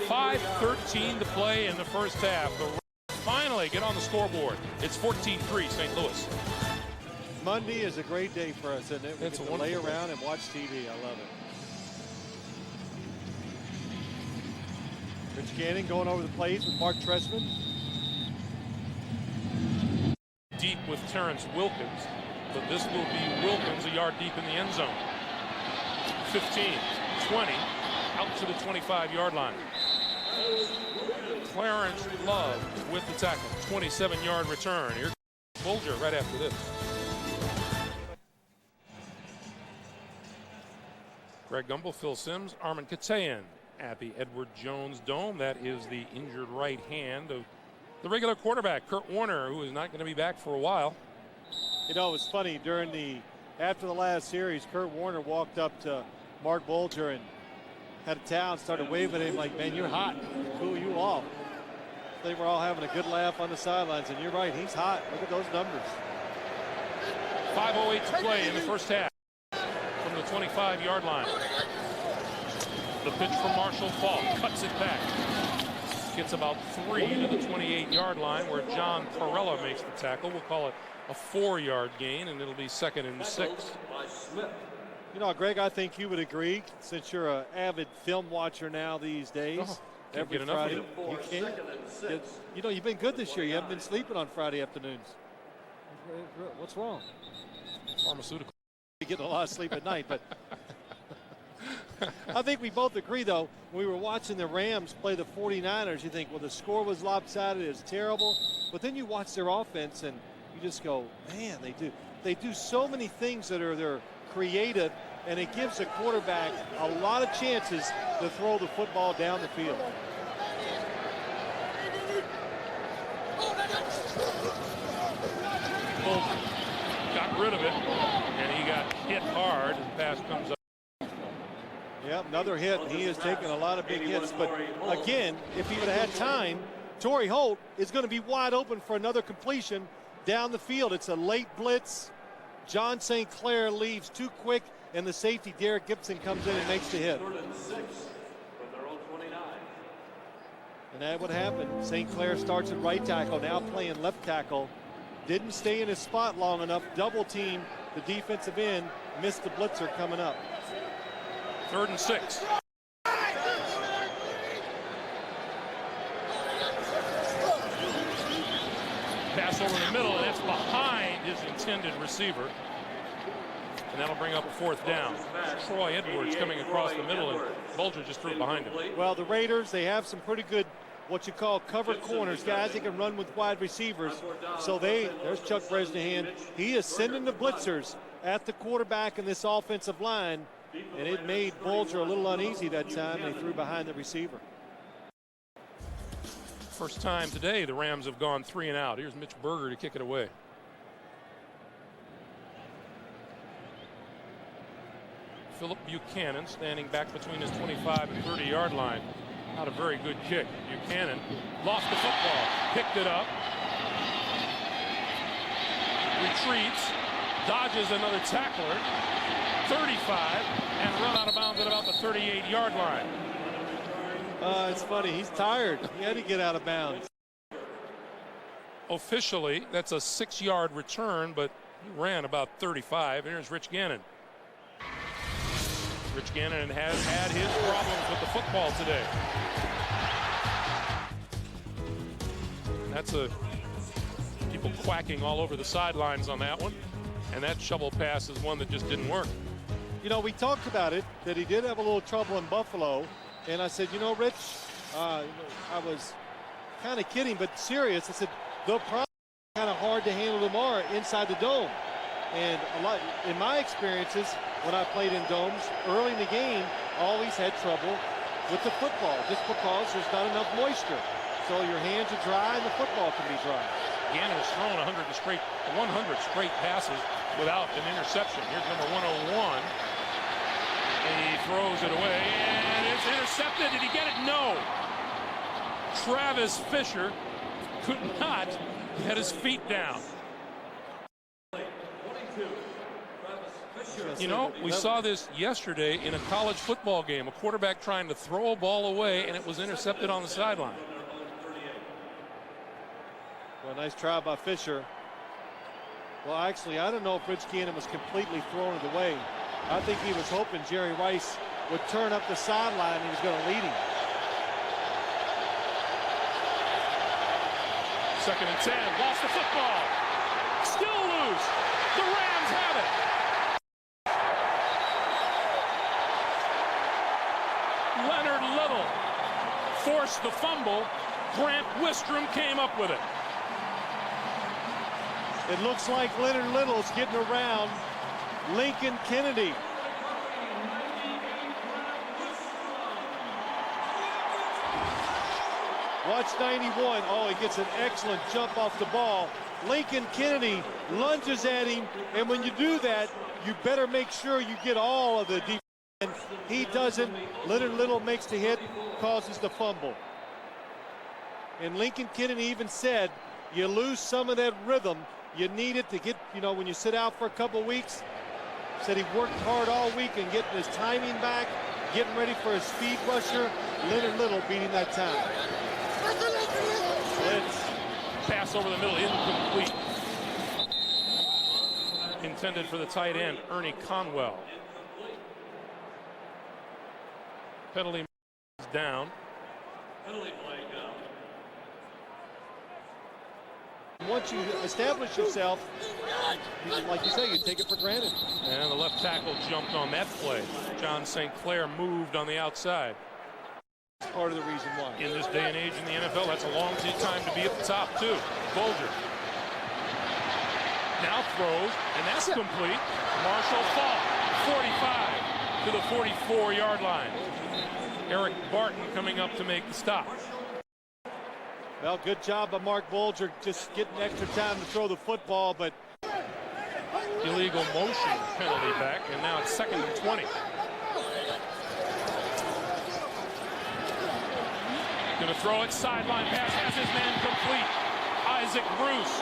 5:13 to play in the first half. The Rams finally get on the scoreboard. It's 14-3 St. Louis. Monday is a great day for us, isn't it? We It's get to lay around and watch TV. I love it. Rich Gannon going over the plays with Mark Trestman. Deep with Terrence Wilkins, but this will be Wilkins a yard deep in the end zone. 15, 20, out to the 25-yard line. Clarence Love with the tackle, 27-yard return. Here's Bulger right after this. Greg Gumbel, Phil Simms, Armin Katayan at the Edward Jones Dome. That is the injured right hand of the regular quarterback, Kurt Warner, who is not going to be back for a while. You know, it was funny after the last series, Kurt Warner walked up to Mark Bulger and had a towel and started waving at him like, man, you're hot. Cool you off. They were all having a good laugh on the sidelines, and you're right, he's hot. Look at those numbers. 5:08 to play in the first half from the 25-yard line. The pitch from Marshall Faulk, cuts it back. Gets about 3 to the 28-yard line where John Parella makes the tackle. We'll call it a 4-yard gain, and it'll be 2nd and 6. You know, Greg, I think you would agree, since you're an avid film watcher now these days. Can't Every get enough Friday, of it. you can't. You know, you've been good this year. You haven't been sleeping on Friday afternoons. What's wrong? Pharmaceutical. You get a lot of sleep at night, but I think we both agree, though, when we were watching the Rams play the 49ers, you think, well, the score was lopsided, it's terrible. But then you watch their offense, and you just go, man, they do so many things that they're creative, and it gives the quarterback a lot of chances to throw the football down the field. Bulger got rid of it, and he got hit hard, and the pass comes up. Yep, another hit. He has taken a lot of big hits, but again, if he would have had time, Torrey Holt is going to be wide open for another completion down the field. It's a late blitz. John St. Clair leaves too quick, and the safety, Derek Gibson, comes in and makes the hit. And that would happen. St. Clair starts at right tackle, now playing left tackle. Didn't stay in his spot long enough. Double team the defensive end. Missed the blitzer coming up. 3rd and 6. Pass over the middle, and it's behind his intended receiver. And that'll bring up a 4th down. Troy Edwards coming across the middle, and Bulger just threw it behind him. Well, the Raiders, they have some pretty good, what you call cover corners, guys that can run with wide receivers. So there's Chuck Bresnahan. He is sending the blitzers at the quarterback in this offensive line, and it made Bulger a little uneasy that time, and he threw behind the receiver. First time today the Rams have gone 3 and out. Here's Mitch Berger to kick it away. Philip Buchanan standing back between his 25 and 30-yard line. Not a very good kick. Buchanan lost the football, picked it up, retreats, dodges another tackler, 35, and run out of bounds at about the 38-yard line. It's funny. He's tired. He had to get out of bounds. Officially, that's a 6-yard return, but he ran about 35. And here's Rich Gannon. Rich Gannon has had his problems with the football today. That's people quacking all over the sidelines on that one. And that shovel pass is one that just didn't work. You know, we talked about it, that he did have a little trouble in Buffalo. And I said, you know, Rich, I was kind of kidding, but serious. I said, they'll probably be kind of hard to handle tomorrow inside the dome. And a lot, in my experiences, when I played in domes, early in the game, always had trouble with the football, just because there's not enough moisture. So your hands are dry and the football can be dry. Gannon has thrown 100 straight passes without an interception. Here's number 101. And he throws it away, and it's intercepted. Did he get it? No. Travis Fisher could not get his feet down. You know, we saw this yesterday in a college football game, a quarterback trying to throw a ball away, and it was intercepted on the sideline. Well, nice try by Fisher. Well, actually, I don't know if Rich Gannon was completely throwing it away. I think he was hoping Jerry Rice would turn up the sideline and he was going to lead him. Second and 10. Lost the football. Still loose. The Rams have it. Leonard Little forced the fumble. Grant Wistrom came up with it. It looks like Leonard Little's getting around Lincoln Kennedy. Watch 91. Oh, he gets an excellent jump off the ball. Lincoln Kennedy lunges at him, and when you do that, you better make sure you get all of the defense. And he doesn't. Leonard Little makes the hit, causes the fumble. And Lincoln Kennedy even said, you lose some of that rhythm. You need it to get, when you sit out for a couple weeks. Said he worked hard all week and getting his timing back, getting ready for his speed rusher. Leonard Little beating that time. Blitz. Pass over the middle, incomplete. Intended for the tight end, Ernie Conwell. Penalty is down. Once you establish yourself, like you say, you take it for granted. And the left tackle jumped on that play. John St. Clair moved on the outside. Part of the reason why. In this day and age in the NFL, that's a long time to be at the top, too. Bolger. Now throws, and that's complete. Marshall Faulk, 45 to the 44-yard line. Eric Barton coming up to make the stop. Well, good job by Mark Bolger, just getting extra time to throw the football, but illegal motion penalty back, and now it's 2nd and 20. Going to throw it, sideline pass, has his man complete. Isaac Bruce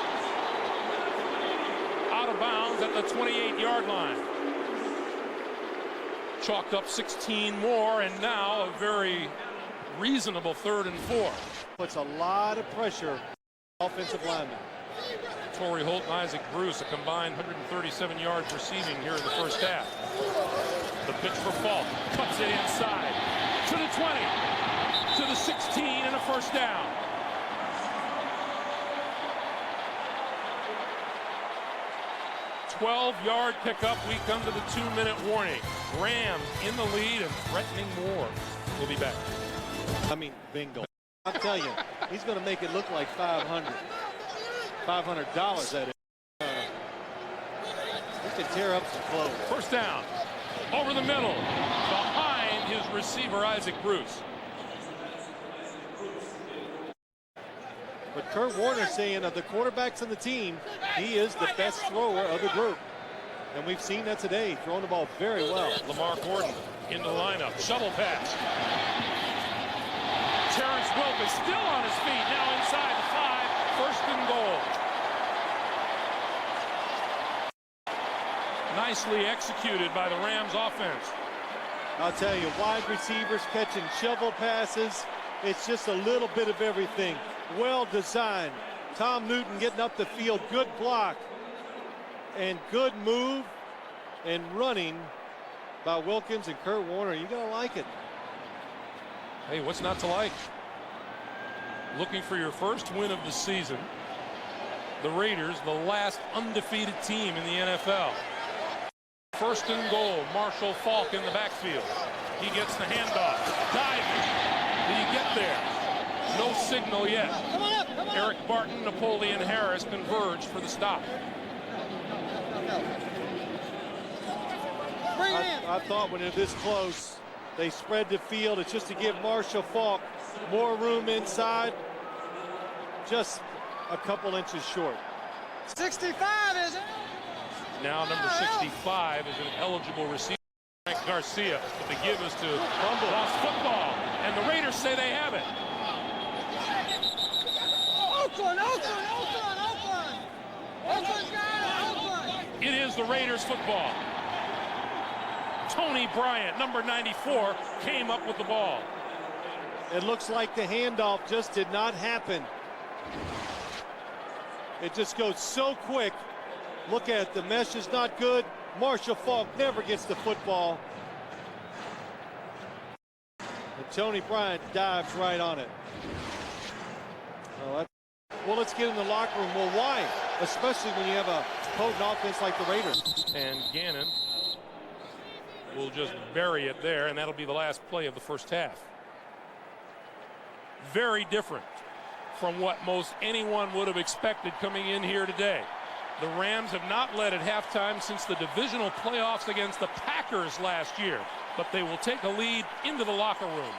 out of bounds at the 28-yard line. Chalked up 16 more, and now a very reasonable 3rd and 4. Puts a lot of pressure on offensive linemen. Torrey Holt and Isaac Bruce, a combined 137 yards receiving here in the first half. The pitch for Faulk, cuts it inside to the 20, to the 16, and a first down. "12-yard pickup. We come to the 2-minute warning. Rams in the lead and threatening more. We'll be back. Bingo. I'll tell you, he's going to make it look like $500. That is. He can tear up some clothes. First down. Over the middle. Behind his receiver, Isaac Bruce. But Kurt Warner saying of the quarterbacks on the team, he is the best thrower of the group. And we've seen that today, throwing the ball very well. Lamar Gordon in the lineup. Shovel pass. Terrence Wilk is still on his feet. Now inside the 5. First and goal. Nicely executed by the Rams offense. I'll tell you, wide receivers catching shovel passes. It's just a little bit of everything. Well designed. Tom Newton getting up the field. Good block. And good move and running by Wilkins and Kurt Warner. You're going to like it. Hey, what's not to like? Looking for your first win of the season. The Raiders, the last undefeated team in the NFL. First and goal, Marshall Faulk in the backfield. He gets the handoff. Diving. Did he get there? No signal yet. Eric Barton, Napoleon Harris converge for the stop. I thought when they're this close, they spread the field. It's just to give Marshall Faulk more room inside. Just a couple inches short. 65 is it? Now number 65 is an eligible receiver, Frank Garcia, but the give is to Gumbel. Lost football, and the Raiders say they have it. Oakland! Oakland's got it, Oakland! It is the Raiders football. Tony Bryant, number 94, came up with the ball. It looks like the handoff just did not happen. It just goes so quick. Look at it, the mesh is not good. Marshall Faulk never gets the football. And Tony Bryant dives right on it. Oh, Well, let's get in the locker room. Well, why? Especially when you have a potent offense like the Raiders. And Gannon will just bury it there, and that'll be the last play of the first half. Very different from what most anyone would have expected coming in here today. The Rams have not led at halftime since the divisional playoffs against the Packers last year, but they will take a lead into the locker room.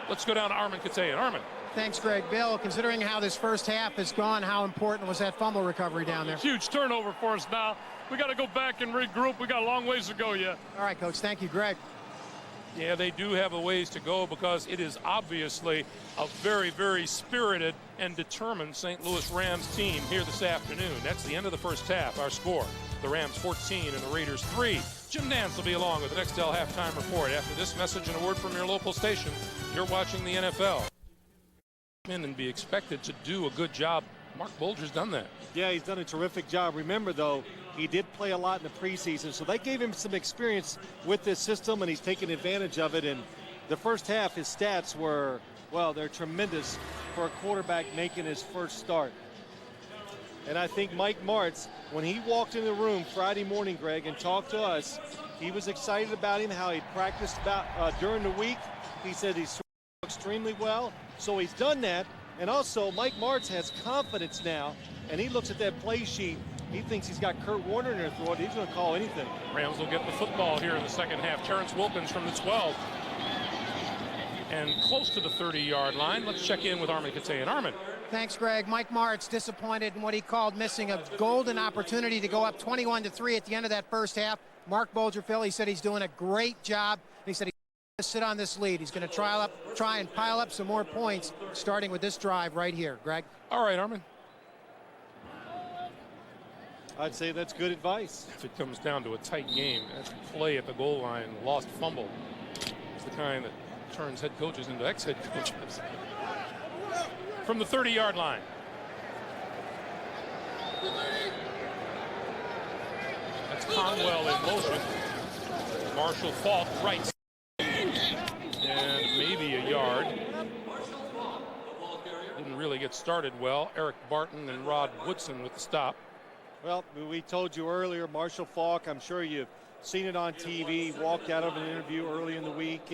Let's go down to Armin Katayan. Armin. Thanks, Greg. Bill, considering how this first half has gone, how important was that fumble recovery down there? Huge turnover for us now. We got to go back and regroup. We got a long ways to go yet. All right, Coach. Thank you, Greg. Yeah, they do have a ways to go because it is obviously a very, very spirited and determined St. Louis Rams team here this afternoon. That's the end of the first half. Our score, the Rams 14 and the Raiders 3. Jim Nantz will be along with the Nextel halftime report. After this message and a word from your local station, you're watching the NFL. And be expected to do a good job. Mark Bulger's done that. Yeah, he's done a terrific job. Remember, though, he did play a lot in the preseason, so they gave him some experience with this system, and he's taken advantage of it. And the first half, his stats were, well, they're tremendous for a quarterback making his first start. And I think Mike Martz, when he walked in the room Friday morning, Greg, and talked to us, he was excited about him, how he practiced during the week. He said he's extremely well, so he's done that. And also, Mike Martz has confidence now, and he looks at that play sheet. He thinks he's got Kurt Warner in there through it. He's going to call anything. Rams will get the football here in the second half. Terrence Wilkins from the 12. And close to the 30-yard line. Let's check in with Armin Katayan. Armin. Thanks, Greg. Mike Martz disappointed in what he called missing a golden opportunity to go up 21-3 at the end of that first half. Mark Bulger, Phil, he said he's doing a great job. He said he's going to sit on this lead. He's going to try and pile up some more points, starting with this drive right here. Greg? All right, Armin. I'd say that's good advice. If it comes down to a tight game, that play at the goal line, lost fumble, is the kind that turns head coaches into ex-head coaches. From the 30-yard line. That's Conwell in motion. Marshall Faulk right. And maybe a yard. Didn't really get started well. Eric Barton and Rod Woodson with the stop. Well, we told you earlier, Marshall Faulk, I'm sure you've seen it on TV, walked out of an interview early in the week.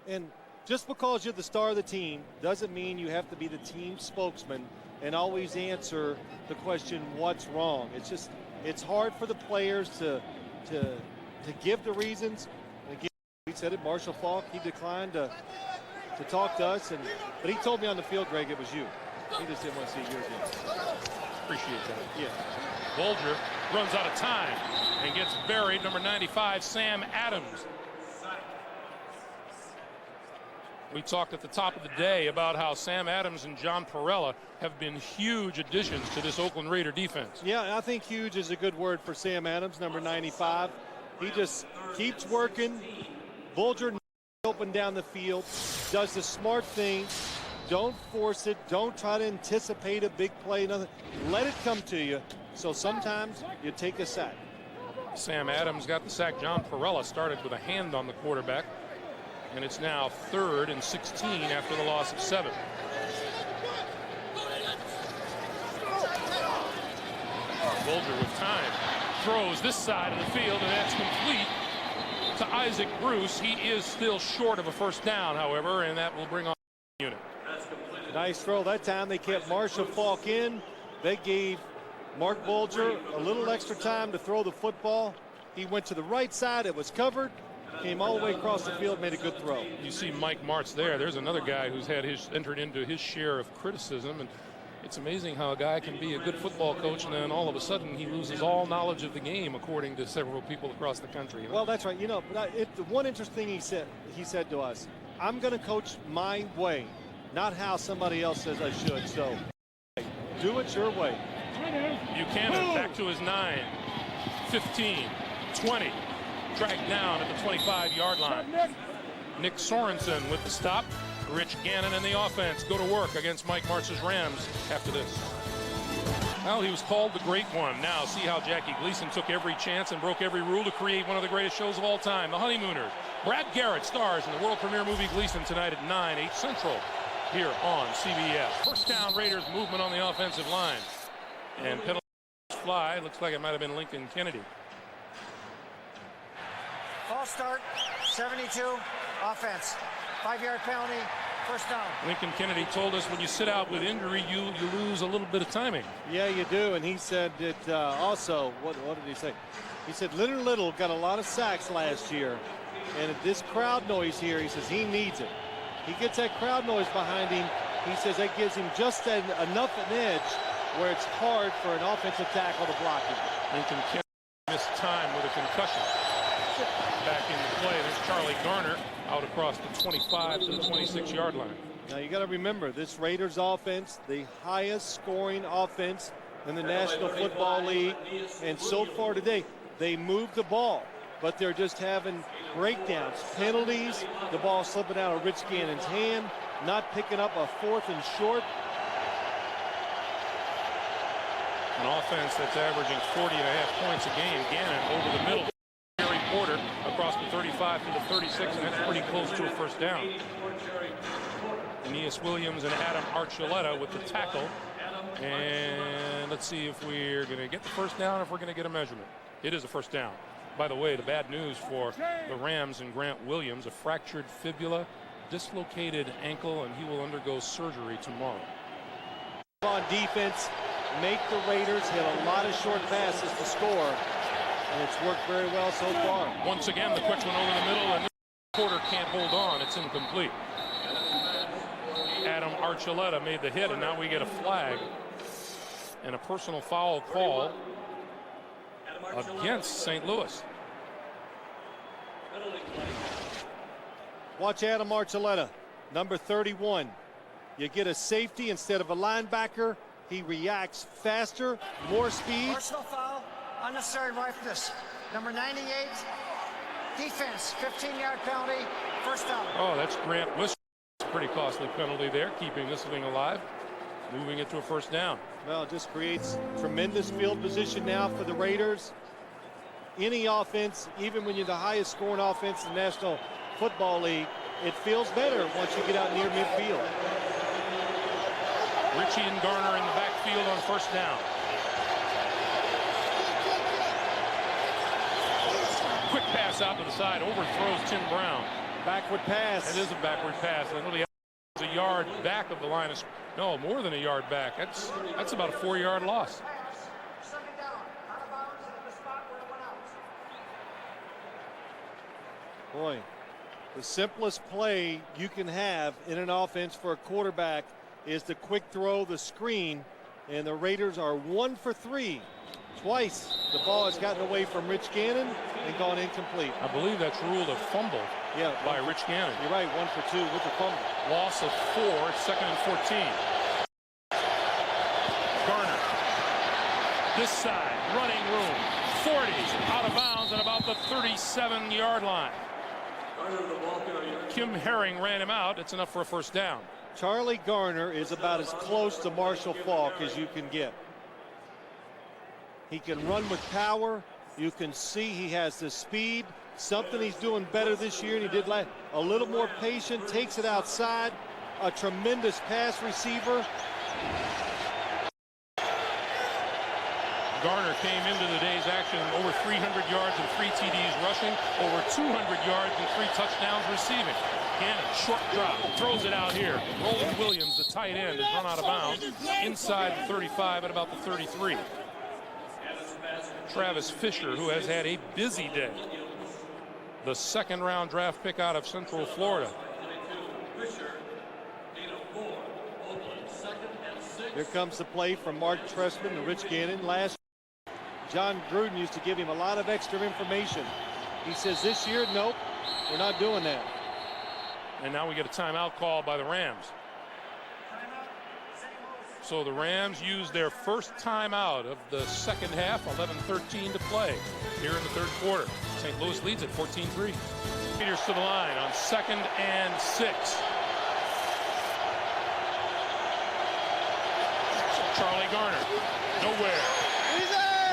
And just because you're the star of the team doesn't mean you have to be the team spokesman and always answer the question, what's wrong? It's hard for the players to give the reasons. And again, we said it, Marshall Faulk, he declined to talk to us. But he told me on the field, Greg, it was you. He just didn't want to see you again. Appreciate that. Yeah. Bulger runs out of time and gets buried. Number 95, Sam Adams. We talked at the top of the day about how Sam Adams and John Perella have been huge additions to this Oakland Raider defense. Yeah, I think huge is a good word for Sam Adams, number 95. He just keeps working. Bulger open down the field, does the smart thing. Don't force it. Don't try to anticipate a big play. Nothing. Let it come to you. So sometimes you take a sack. Sam Adams got the sack. John Perella started with a hand on the quarterback. And it's now 3rd and 16 after the loss of 7. Bulger with time. Throws this side of the field, and that's complete to Isaac Bruce. He is still short of a first down, however, and that will bring on the unit. Nice throw that time. They kept Marshall Faulk in. They gave Mark Bulger a little extra time to throw the football. He went to the right side. It was covered. Came all the way across the field, made a good throw. You see Mike Martz there. There's another guy who's had entered into his share of criticism. And it's amazing how a guy can be a good football coach and then all of a sudden he loses all knowledge of the game, according to several people across the country. You know? Well, that's right. You know, the one interesting thing he said to us, I'm going to coach my way, not how somebody else says I should. So do it your way. Buchanan back to his 9, 15, 20. Dragged down at the 25-yard line. Nick Sorensen with the stop. Rich Gannon and the offense go to work against Mike Martz's Rams after this. Well, he was called the Great One. Now see how Jackie Gleason took every chance and broke every rule to create one of the greatest shows of all time, The Honeymooners. Brad Garrett stars in the world premiere movie Gleason tonight at 9, 8 Central. here on CBS. First down, Raiders movement on the offensive line. And penalty fly. Looks like it might have been Lincoln Kennedy. False start, 72, offense. 5-yard penalty, first down. Lincoln Kennedy told us when you sit out with injury, you lose a little bit of timing. Yeah, you do. And he said that also, what did he say? He said Leonard Little got a lot of sacks last year. And this crowd noise here, he says he needs it. He gets that crowd noise behind him. He says that gives him just enough an edge where it's hard for an offensive tackle to block him. Lincoln Kennedy missed time with a concussion. Back into play. There's Charlie Garner out across the 25 to the 26-yard line. Now you got to remember this Raiders offense, the highest scoring offense in the National Football League, and so far today they moved the ball, but they're just having breakdowns, penalties, the ball slipping out of Rich Gannon's hand, not picking up a 4th and short. An offense that's averaging 40.5 points a game. Gannon over the middle. Gary Porter across the 35 to the 36, and that's pretty close to a first down. Aeneas Williams and Adam Archuleta with the tackle. And let's see if we're going to get the first down, if we're going to get a measurement. It is a first down. By the way, the bad news for the Rams and Grant Williams, a fractured fibula, dislocated ankle, and he will undergo surgery tomorrow. On defense, make the Raiders hit a lot of short passes to score, and it's worked very well so far. Once again, the quick one over the middle, and Porter can't hold on. It's incomplete. Adam Archuleta made the hit, and now we get a flag and a personal foul call against St. Louis. Watch Adam Archuleta, number 31. You get a safety instead of a linebacker. He reacts faster, more speed. Personal foul, unnecessary roughness. Number 98, defense, 15-yard penalty, first down. Oh, that's Grant Wister. Pretty costly penalty there, keeping this thing alive, moving it to a first down. Well, it just creates tremendous field position now for the Raiders. Any offense, even when you're the highest scoring offense in the National Football League, it feels better once you get out near midfield. Ritchie and Garner in the backfield on first down. Quick pass out to the side, overthrows Tim Brown. Backward pass. It is a backward pass. I know the a yard back of the line of, no, more than a yard back. That's about a 4-yard loss. Boy, the simplest play you can have in an offense for a quarterback is the quick throw, the screen, and the Raiders are 1 for 3. Twice the ball has gotten away from Rich Gannon and gone incomplete. I believe that's ruled a fumble by Rich Gannon. You're right, 1 for 2 with the fumble. Loss of 4, it's 2nd and 14. Garner, this side, running room, 40, out of bounds at about the 37-yard line. Kim Herring ran him out. It's enough for a first down. Charlie Garner is about as close to Marshall Faulk as you can get. He can run with power. You can see he has the speed, something he's doing better this year, and he did last. A little more patient, takes it outside. A tremendous pass receiver. Garner came into the day's action over 300 yards and 3 TDs rushing, over 200 yards and 3 touchdowns receiving. Gannon, short drop, throws it out here. Roland Williams, the tight end, is run out of bounds inside the 35 at about the 33. Travis Fisher, who has had a busy day. The 2nd-round draft pick out of Central Florida. Here comes the play from Mark Trestman and Rich Gannon. Last John Gruden used to give him a lot of extra information. He says this year, nope, we're not doing that. And now we get a timeout call by the Rams. So the Rams use their first timeout of the second half, 11:13 to play here in the 3rd quarter. St. Louis leads at 14-3. Peters to the line on 2nd and 6. Charlie Garner, nowhere.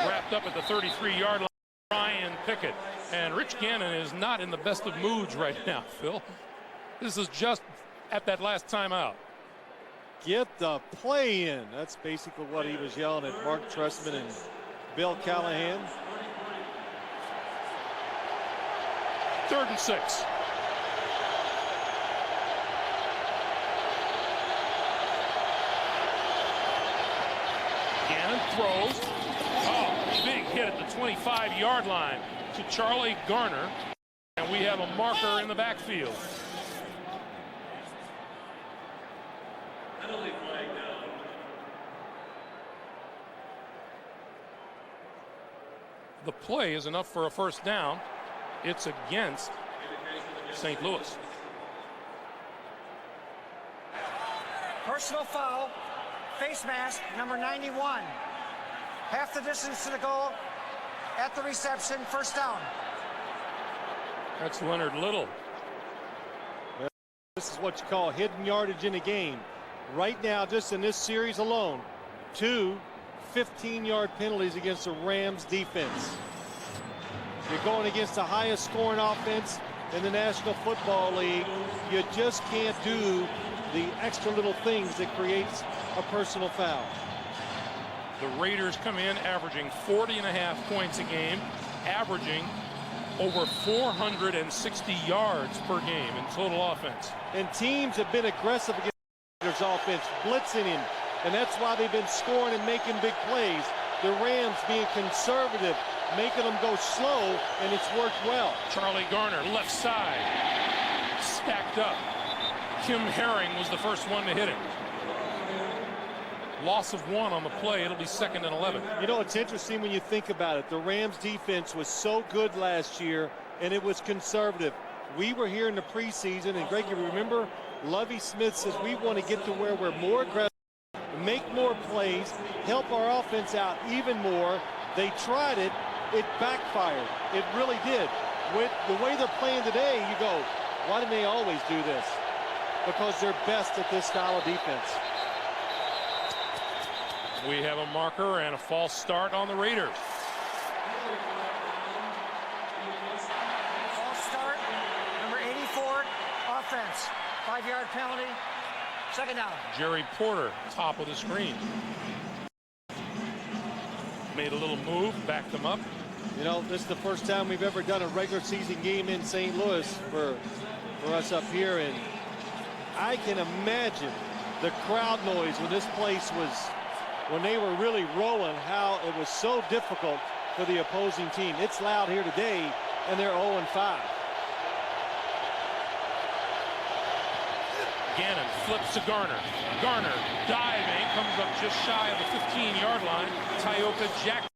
Wrapped up at the 33-yard line, Ryan Pickett. And Rich Gannon is not in the best of moods right now, Phil. This is just at that last timeout. Get the play in. That's basically what he was yelling at Mark Trestman and Bill Callahan. 3rd and 6. Gannon throws. Oh, big hit at the 25-yard line to Charlie Garner. And we have a marker in the backfield. The play is enough for a first down. It's against St. Louis. Personal foul, face mask, number 91. Half the distance to the goal, at the reception, first down. That's Leonard Little. This is what you call hidden yardage in a game. Right now, just in this series alone, 2 15-yard penalties against the Rams defense. You're going against the highest scoring offense in the National Football League. You just can't do the extra little things that creates a personal foul. The Raiders come in averaging 40.5 points a game, averaging over 460 yards per game in total offense. And teams have been aggressive against the Raiders offense, blitzing him, and that's why they've been scoring and making big plays. The Rams being conservative, making them go slow, and it's worked well. Charlie Garner, left side, stacked up. Kim Herring was the first one to hit him. Loss of 1 on the play. It'll be 2nd and 11. You know, it's interesting when you think about it. The Rams defense was so good last year, and it was conservative. We were here in the preseason, and Greg, you remember Lovie Smith says we want to get to where we're more aggressive, make more plays, help our offense out even more. They tried it. It backfired. It really did. With the way they're playing today, you go, why didn't they always do this? Because they're best at this style of defense. We have a marker and a false start on the Raiders. False start, number 84, offense. 5-yard penalty, 2nd down. Jerry Porter, top of the screen. Made a little move, backed them up. You know, this is the first time we've ever done a regular season game in St. Louis for us up here, and I can imagine the crowd noise when this place was, when they were really rolling, how it was so difficult for the opposing team. It's loud here today, and they're 0-5. Gannon flips to Garner. Garner diving, comes up just shy of the 15-yard line. Tyoka Jackson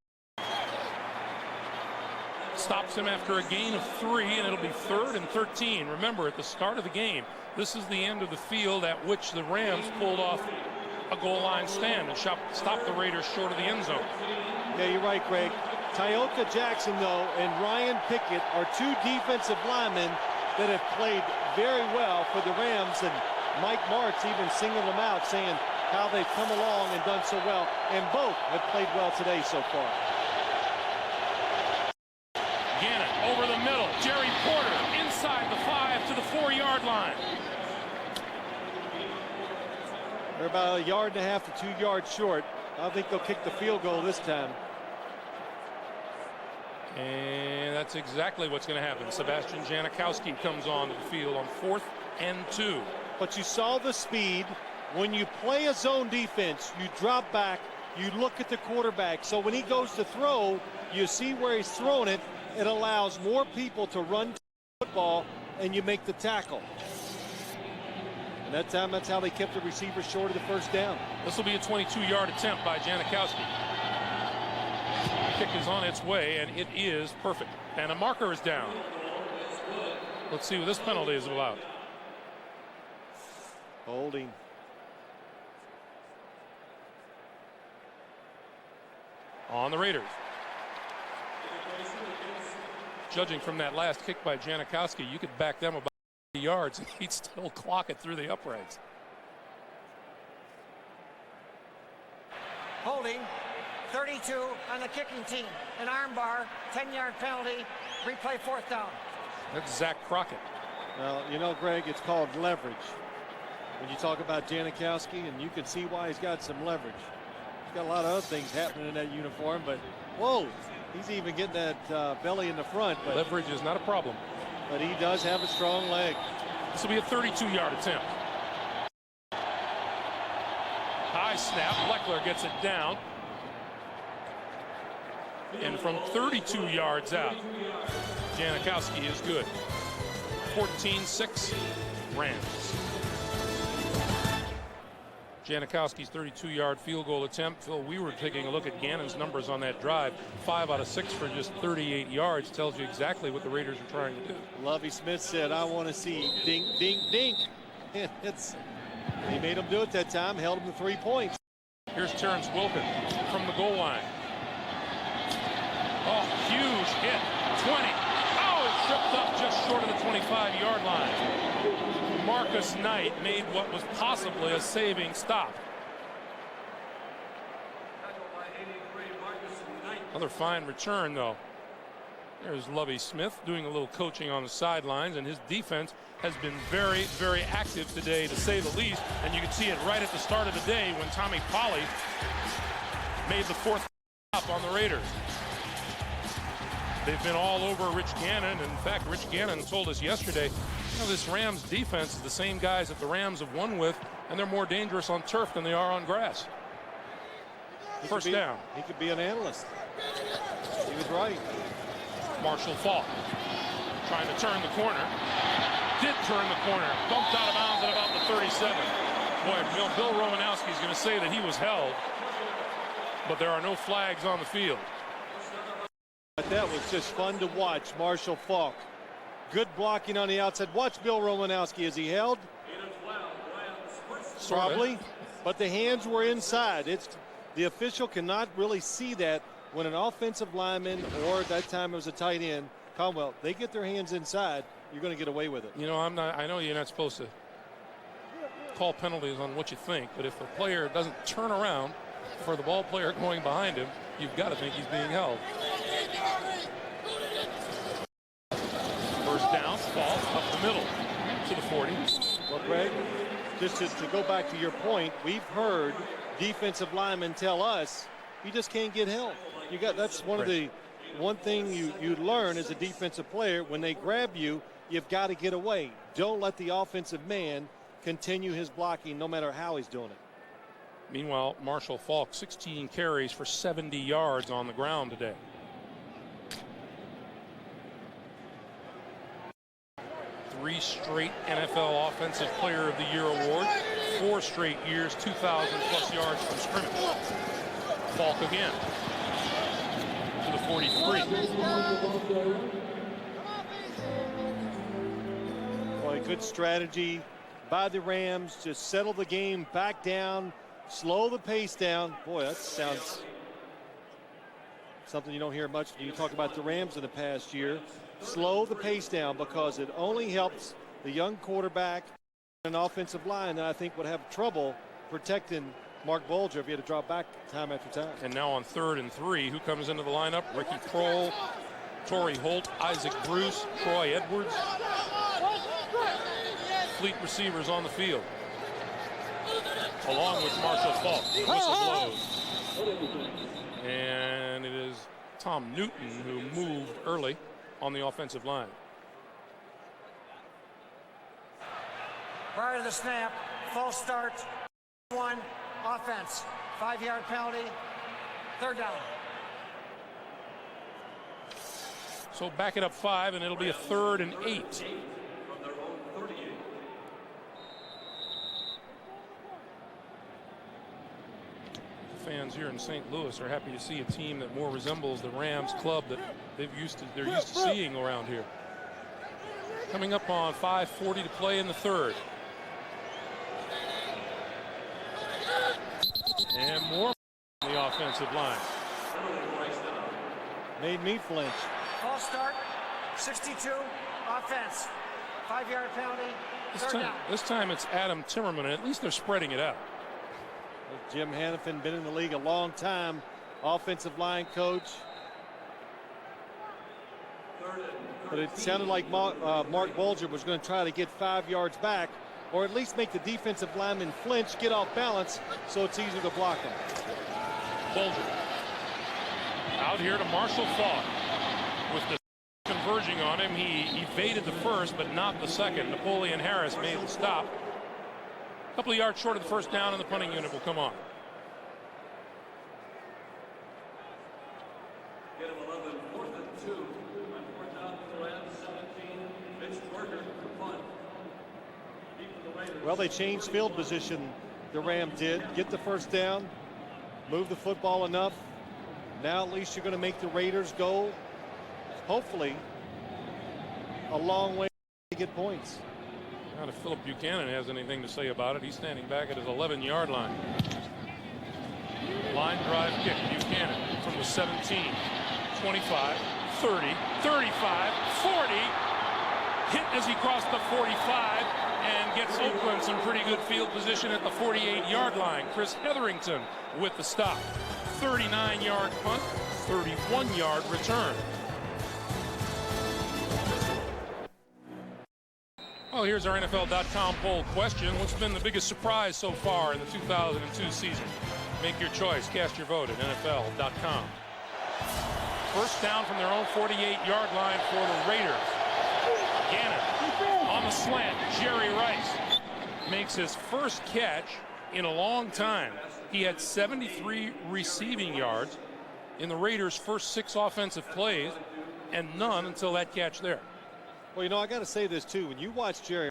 stops him after a gain of 3, and it'll be 3rd and 13. Remember, at the start of the game, this is the end of the field at which the Rams pulled off a goal line stand and stopped the Raiders short of the end zone. Yeah, you're right, Greg. Tyoka Jackson, though, and Ryan Pickett are 2 defensive linemen that have played very well for the Rams, and Mike Martz even singled them out, saying how they've come along and done so well, and both have played well today so far. Gannon over the middle. Jerry Porter inside the 5 to the 4-yard line. They're about 1.5 yards to 2 yards short. I think they'll kick the field goal this time. And that's exactly what's going to happen. Sebastian Janikowski comes on to the field on 4th and 2. But you saw the speed. When you play a zone defense, you drop back, you look at the quarterback. So when he goes to throw, you see where he's throwing it. It allows more people to run football, and you make the tackle. And that time, that's how they kept the receiver short of the first down. This will be a 22-yard attempt by Janikowski. The kick is on its way, and it is perfect. And a marker is down. Let's see what this penalty is about. Holding. On the Raiders. Judging from that last kick by Janikowski, you could back them about 80 yards and he'd still clock it through the uprights. Holding, 32 on the kicking team. An armbar, 10-yard penalty, replay 4th down. That's Zach Crockett. Well, you know, Greg, it's called leverage. when you talk about Janikowski, and you can see why he's got some leverage. He's got a lot of other things happening in that uniform, but whoa, he's even getting that belly in the front. But leverage is not a problem. But he does have a strong leg. This will be a 32-yard attempt. High snap. Leckler gets it down. And from 32 yards out, Janikowski is good. 14-6 Rams. Janikowski's 32-yard field goal attempt. Phil, we were taking a look at Gannon's numbers on that drive. 5 out of 6 for just 38 yards. Tells you exactly what the Raiders are trying to do. Lovie Smith said, I want to see dink, dink, dink. He made him do it that time, held him to 3 points. Here's Terrence Wilkin from the goal line. Oh, huge hit. 20. Oh, it tripped up just short of the 25-yard line. Marcus Knight made what was possibly a saving stop. Another fine return, though. There's Lovie Smith doing a little coaching on the sidelines, and his defense has been very, very active today, to say the least. And you can see it right at the start of the day when Tommy Polley made the 4th stop on the Raiders. They've been all over Rich Gannon. In fact, Rich Gannon told us yesterday, you know, this Rams defense is the same guys that the Rams have won with, and they're more dangerous on turf than they are on grass. First down. He could be an analyst. He was right. Marshall Faulk trying to turn the corner. Did turn the corner. Bumped out of bounds at about the 37. Boy, Bill Romanowski is going to say that he was held, but there are no flags on the field. That was just fun to watch. Marshall Faulk. Good blocking on the outside. Watch Bill Romanowski. Is he held? Probably. But the hands were inside. The official cannot really see that when an offensive lineman, or at that time it was a tight end, Conwell, they get their hands inside, you're going to get away with it. You know, I know you're not supposed to call penalties on what you think, but if a player doesn't turn around for the ball player going behind him, you've got to think he's being held. First down, Faulk up the middle to the 40. Well, Greg, just to go back to your point, we've heard defensive linemen tell us you just can't get held. That's one thing you learn as a defensive player. When they grab you, you've got to get away. Don't let the offensive man continue his blocking, no matter how he's doing it. Meanwhile, Marshall Faulk, 16 carries for 70 yards on the ground today. Three straight NFL Offensive Player of the Year award. 4 straight years, 2,000+ yards from scrimmage. Faulk again to the 43. Boy, good strategy by the Rams. Just settle the game back down, slow the pace down. Boy, that sounds something you don't hear much when you talk about the Rams in the past year. Slow the pace down, because it only helps the young quarterback and offensive line that I think would have trouble protecting Mark Bulger if he had to drop back time after time. And now on 3rd and 3, who comes into the lineup? Ricky Kroll, Torrey Holt, Isaac Bruce, Troy Edwards. Fleet receivers on the field, along with Marshall Faulk. The whistle blows. And it is Tom Newton who moved early on the offensive line. Prior to the snap, false start, 1, offense, 5-yard penalty, 3rd down. So back it up 5, and it'll be a 3rd and 8. Fans here in St. Louis are happy to see a team that more resembles the Rams club that they're used to seeing around here. Coming up on 5:40 to play in the 3rd. And more on the offensive line. Made me flinch. False start, 62, offense, 5-yard penalty, This time it's Adam Timmerman, and at least they're spreading it out. Jim Hannafin, been in the league a long time, offensive line coach. But it sounded like Mark Bulger was going to try to get 5 yards back or at least make the defensive lineman flinch, get off balance, so it's easier to block them. Bulger out here to Marshall Faulk with the converging on him. He evaded the first, but not the second. Napoleon Harris made the stop. A couple of yards short of the first down, and the punting unit will come on. Well, they changed field position, the Rams did. Get the first down, move the football enough. Now at least you're going to make the Raiders go, hopefully, a long way to get points. Not if Philip Buchanan has anything to say about it. He's standing back at his 11-yard line. Line drive kick. Buchanan from the 17, 25, 30, 35, 40. Hit as he crossed the 45 and gets Oakland some pretty good field position at the 48-yard line. Chris Hetherington with the stop. 39-yard punt, 31-yard return. Well, here's our NFL.com poll question. What's been the biggest surprise so far in the 2002 season? Make your choice. Cast your vote at NFL.com. First down from their own 48-yard line for the Raiders. Gannon on the slant. Jerry Rice makes his first catch in a long time. He had 73 receiving yards in the Raiders' first 6 offensive plays, and none until that catch there. Well, you know, I got to say this, too. When you watch Jerry,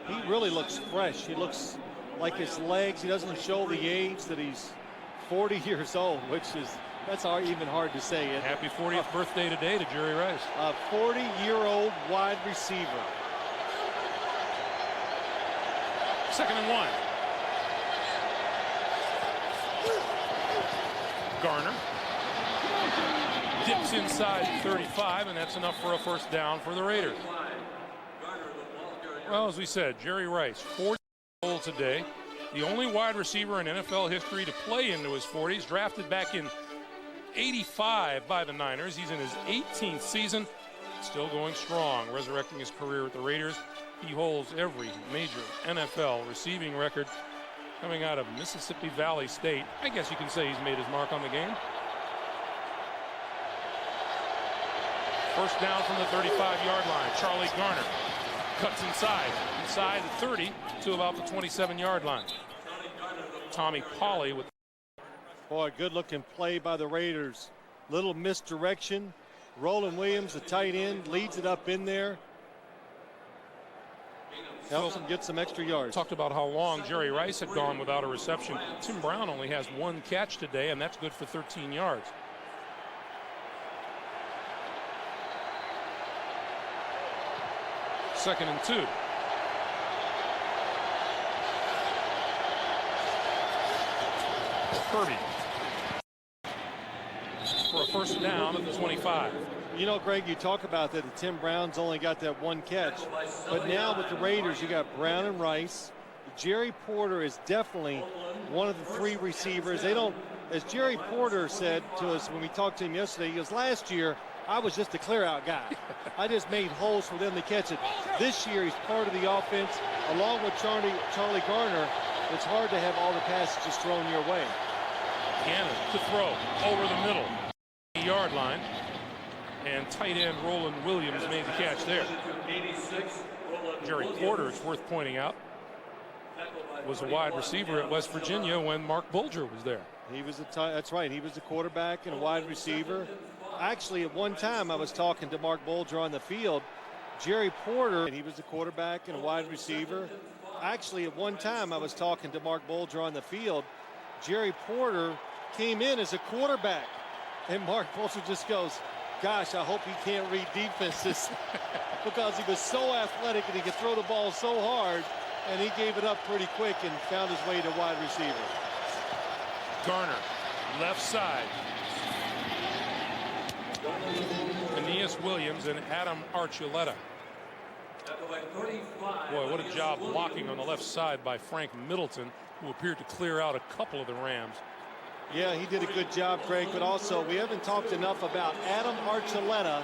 he really looks fresh. He looks like his legs. He doesn't show the age that he's 40 years old, that's even hard to say. Happy 40th birthday today to Jerry Rice. A 40-year-old wide receiver. 2nd and 1. Garner dips inside 35, and that's enough for a first down for the Raiders. Well, as we said, Jerry Rice, 40 years old today. The only wide receiver in NFL history to play into his 40s, drafted back in '85 by the Niners. He's in his 18th season, still going strong, resurrecting his career with the Raiders. He holds every major NFL receiving record coming out of Mississippi Valley State. I guess you can say he's made his mark on the game. First down from the 35-yard line. Charlie Garner cuts inside the 30 to about the 27-yard line. Tommy Polley with. Boy, good-looking play by the Raiders. Little misdirection. Roland Williams, the tight end, leads it up in there. Helps him get some extra yards. Talked about how long Jerry Rice had gone without a reception. Tim Brown only has 1 catch today, and that's good for 13 yards. Second and 2. Kirby for a first down at the 25. You know, Greg, you talk about that Tim Brown's only got that 1 catch, but now with the Raiders, you got Brown and Rice. Jerry Porter is definitely one of the 3 receivers. They don't, as Jerry Porter said to us when we talked to him yesterday, he goes, last year, I was just a clear-out guy. I just made holes for them to catch it. This year, he's part of the offense. Along with Charlie Garner, it's hard to have all the passes just thrown your way. Gannon to throw over the middle. Yard line. And tight end Roland Williams made the catch there. Jerry Porter, it's worth pointing out, was a wide receiver at West Virginia when Mark Bulger was there. He was that's right. He was the quarterback and a wide receiver. Actually, at one time, I was talking to Mark Bulger on the field. Jerry Porter, and he was the quarterback and a wide receiver. Actually, at one time, I was talking to Mark Bulger on the field. Jerry Porter came in as a quarterback, and Mark Bulger just goes, gosh, I hope he can't read defenses because he was so athletic and he could throw the ball so hard, and he gave it up pretty quick and found his way to wide receiver. Garner, left side. Aeneas Williams and Adam Archuleta. Boy, what a job blocking on the left side by Frank Middleton, who appeared to clear out a couple of the Rams. Yeah, he did a good job, Craig, but also we haven't talked enough about Adam Archuleta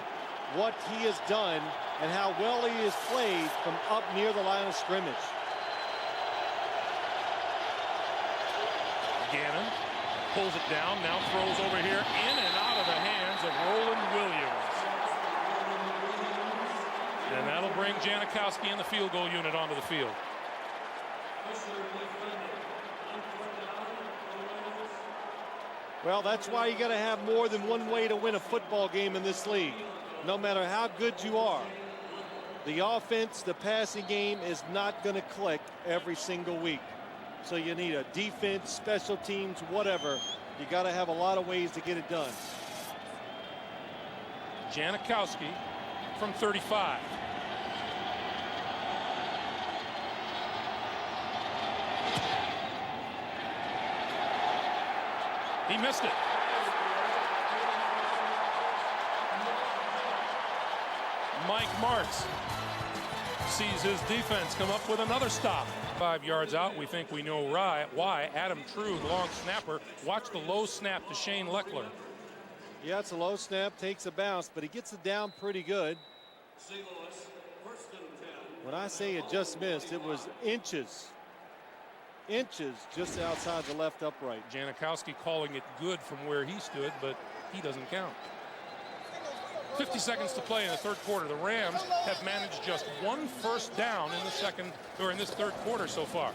what he has done and how well he has played from up near the line of scrimmage. Gannon pulls it down, now throws over here, in and out of the hands of Roland Williams. And that'll bring Janikowski and the field goal unit onto the field. Well, that's why you got to have more than one way to win a football game in this league. No matter how good you are, the offense, the passing game is not going to click every single week. So you need a defense, special teams, whatever. You got to have a lot of ways to get it done. Janikowski from 35. He missed it. Mike Martz sees his defense come up with another stop. 5 yards out, we think we know why. Adam Trude, long snapper. Watch the low snap to Shane Leckler. Yeah, it's a low snap, takes a bounce, but he gets it down pretty good. When I say it just missed, it was inches just outside the left upright. Janikowski calling it good from where he stood, but he doesn't count. 50 seconds to play in the third quarter. The Rams have managed just one first down in this third quarter so far.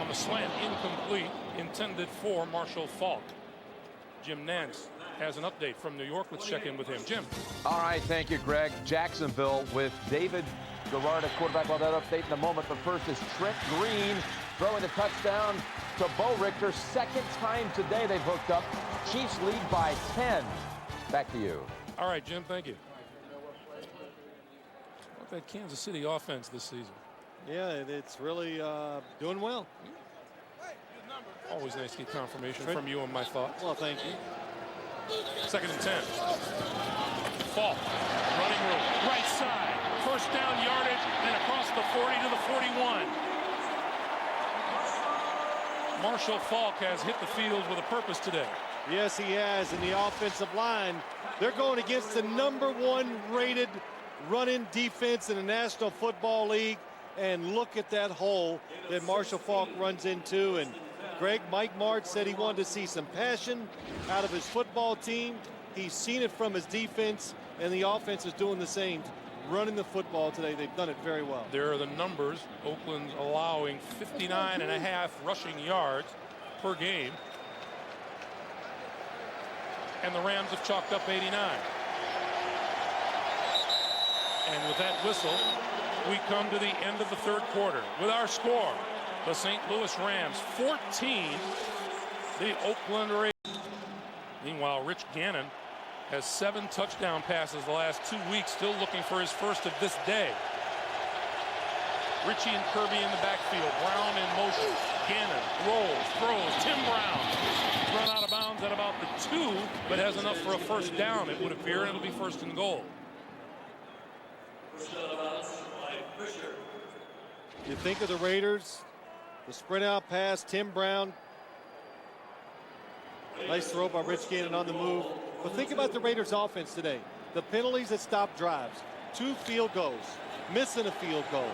On the slant, incomplete, intended for Marshall Faulk. Jim Nantz has an update from New York. Let's check in with him. Jim. All right, thank you, Greg. Jacksonville with David Garrard at quarterback. Well, that update in a moment, but first is Trent Green throwing the touchdown to Bo Richter. Second time today they've hooked up. Chiefs lead by 10. Back to you. All right, Jim, thank you. What that Kansas City offense this season? Yeah, it's really doing well. Always nice to get confirmation from you on my thoughts. Well, thank you. 2nd and 10. Faulk, running room, right side. First down yardage, and across the 40 to the 41. Marshall Faulk has hit the field with a purpose today. Yes, he has. In the offensive line, they're going against the #1 rated run-in defense in the National Football League. And look at that hole that Marshall Faulk runs into. And Greg, Mike Martz said he wanted to see some passion out of his football team. He's seen it from his defense, and the offense is doing the same. Running the football today, they've done it very well. There are the numbers. Oakland's allowing 59.5 rushing yards per game. And the Rams have chalked up 89. And with that whistle, we come to the end of the third quarter. With our score, the St. Louis Rams 14, the Oakland Raiders. Meanwhile, Rich Gannon has 7 touchdown passes the last 2 weeks, still looking for his first of this day. Richie and Kirby in the backfield. Brown in motion. Gannon rolls, throws. Tim Brown run out of bounds at about the 2, but has enough for a first down, it would appear, and it'll be 1st and goal. You think of the Raiders, the sprint out pass, Tim Brown. Nice throw by Rich Gannon on the move. But think about the Raiders offense today. The penalties that stop drives. 2 field goals. Missing a field goal.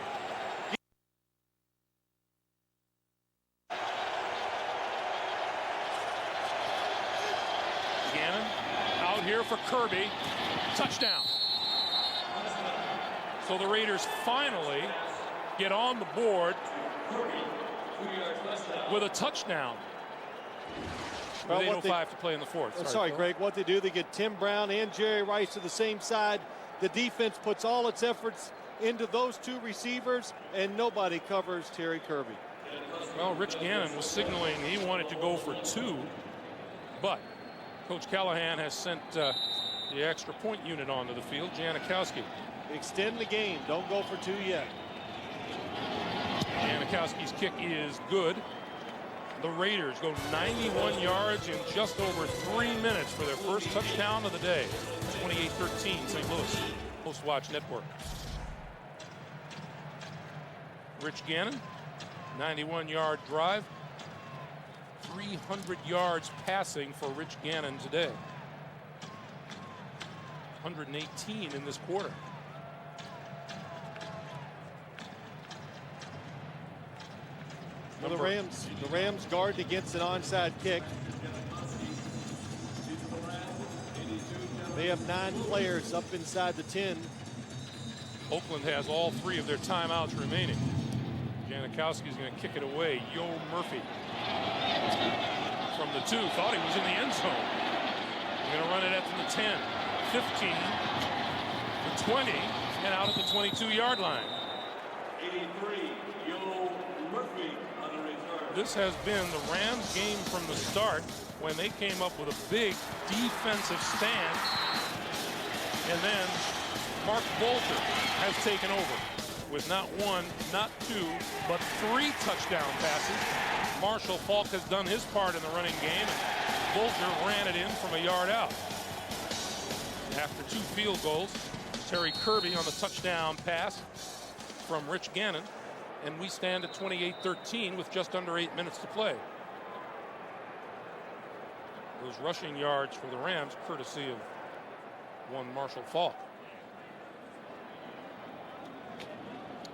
Gannon out here for Kirby. Touchdown. So the Raiders finally get on the board with a touchdown. With 8:05 to play in the fourth. Sorry, Greg. What they do, they get Tim Brown and Jerry Rice to the same side. The defense puts all its efforts into those 2 receivers, and nobody covers Terry Kirby. Well, Rich Gannon was signaling he wanted to go for 2, but Coach Callahan has sent the extra point unit onto the field. Janikowski. Extend the game. Don't go for 2 yet. Janikowski's kick is good. The Raiders go 91 yards in just over 3 minutes for their first touchdown of the day. 28-13 St. Louis Post Watch Network. Rich Gannon, 91-yard drive. 300 yards passing for Rich Gannon today. 118 in this quarter. Well, the Rams guard against an onside kick. They have 9 players up inside the 10. Oakland has all 3 of their timeouts remaining. Janikowski's going to kick it away. Yo Murphy from the 2, thought he was in the end zone. Going to run it at the 10, 15, the 20, and out at the 22-yard line. 83, Yo Murphy on the reserve. This has been the Rams game from the start when they came up with a big defensive stand, and then Mark Bolter has taken over with not 1, not 2, but 3 touchdown passes. Marshall Faulk has done his part in the running game, and Bolter ran it in from a yard out. After 2 field goals, Terry Kirby on the touchdown pass from Rich Gannon, and we stand at 28-13 with just under 8 minutes to play. Those rushing yards for the Rams, courtesy of one Marshall Faulk.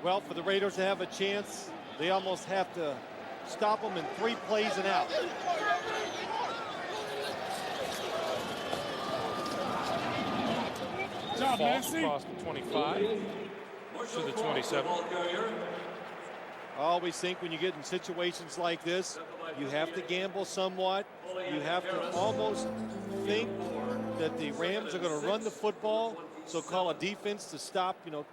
Well, for the Raiders to have a chance, they almost have to stop them in 3 plays and out. Faulk across the 25 to the 27. I always think when you get in situations like this, you have to gamble somewhat. You have to almost think that the Rams are going to run the football, so call a defense to stop, to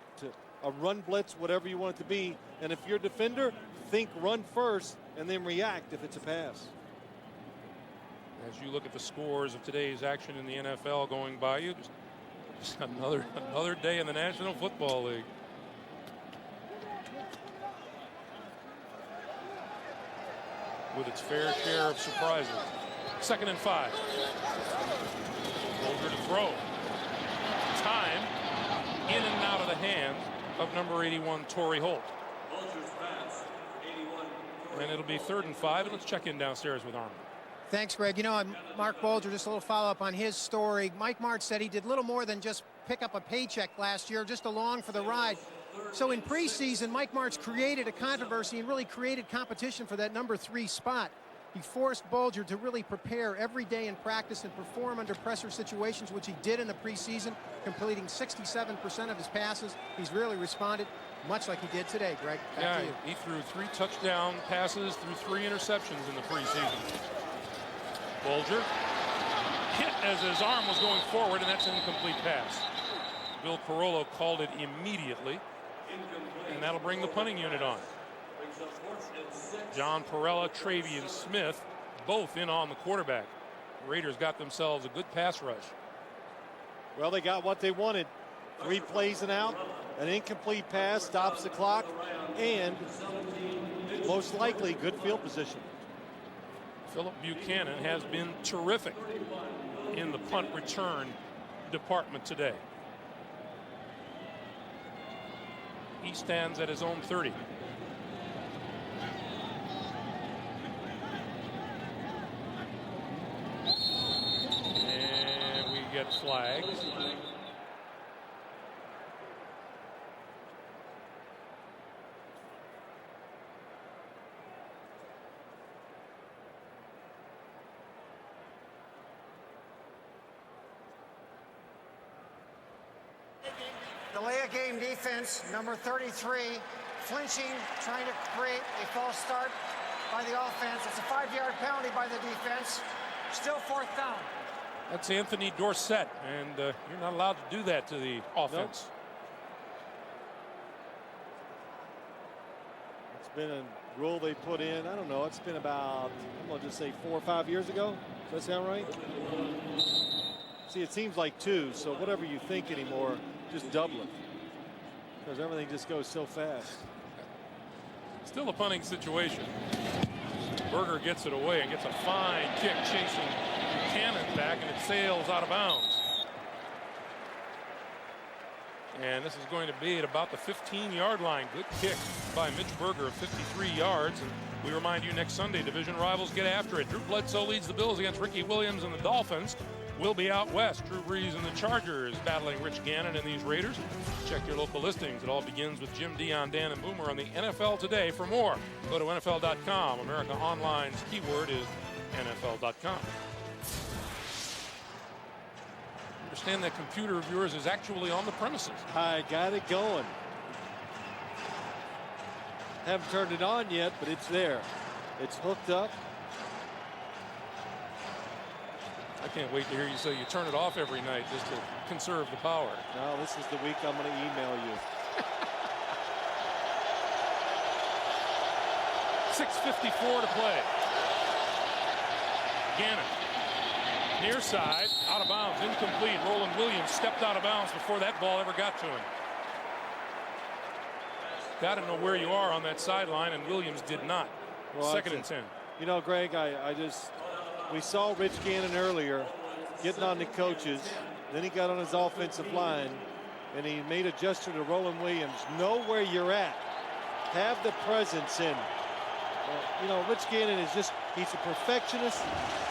a run blitz, whatever you want it to be. And if you're a defender, think run first and then react if it's a pass. As you look at the scores of today's action in the NFL going by you, just another day in the National Football League. With its fair share of surprises. 2nd and 5. Bolger to throw. Time in and out of the hands of number 81, Torrey Holt. And it'll be 3rd and 5, and let's check in downstairs with Arnold. Thanks, Greg. Mark Bolger, just a little follow-up on his story. Mike Martz said he did little more than just pick up a paycheck last year, just along for the ride. So in preseason, Mike Martz created a controversy and really created competition for that number 3 spot. He forced Bolger to really prepare every day in practice and perform under pressure situations, which he did in the preseason, completing 67% of his passes. He's really responded much like he did today, Greg. Back to you. He threw 3 touchdown passes, threw 3 interceptions in the preseason. Bolger hit as his arm was going forward, and that's an incomplete pass. Bill Carollo called it immediately, and that'll bring the punting unit on. John Perella, Travian Smith, both in on the quarterback. The Raiders got themselves a good pass rush. Well, they got what they wanted. 3 plays and out, an incomplete pass, stops the clock, and most likely good field position. Philip Buchanan has been terrific in the punt return department today. He stands at his own 30. And we get flags. Delay a game defense, number 33, flinching, trying to create a false start by the offense. It's a 5-yard penalty by the defense. Still 4th down. That's Anthony Dorsett, and you're not allowed to do that to the offense. Nope. It's been a rule they put in, I don't know, it's been about, I'm going to just say 4 or 5 years ago. Does that sound right? See, it seems like 2, so whatever you think anymore, just double it, because everything just goes so fast. Still a punting situation. Berger gets it away and gets a fine kick chasing Buchanan back, and it sails out of bounds. And this is going to be at about the 15-yard line. Good kick by Mitch Berger of 53 yards. And we remind you, next Sunday, division rivals get after it. Drew Bledsoe leads the Bills against Ricky Williams and the Dolphins. will be out west. Drew Brees and the Chargers battling Rich Gannon and these Raiders. Check your local listings. It all begins with Jim, Dion, Dan, and Boomer on the NFL Today. For more, go to NFL.com. America Online's keyword is NFL.com. Understand that computer of yours is actually on the premises. I got it going. Haven't turned it on yet, but it's there. It's hooked up. I can't wait to hear you say you turn it off every night just to conserve the power. No, this is the week I'm going to email you. 6:54 to play. Gannon. Near side, out of bounds, incomplete. Roland Williams stepped out of bounds before that ball ever got to him. Got to know where you are on that sideline, and Williams did not. Well, Second and 10. You know, Greg, we saw Rich Gannon earlier getting on the coaches. Then he got on his offensive line, and he made a gesture to Roland Williams. Know where you're at. Have the presence in. You know, Rich Gannon is he's a perfectionist.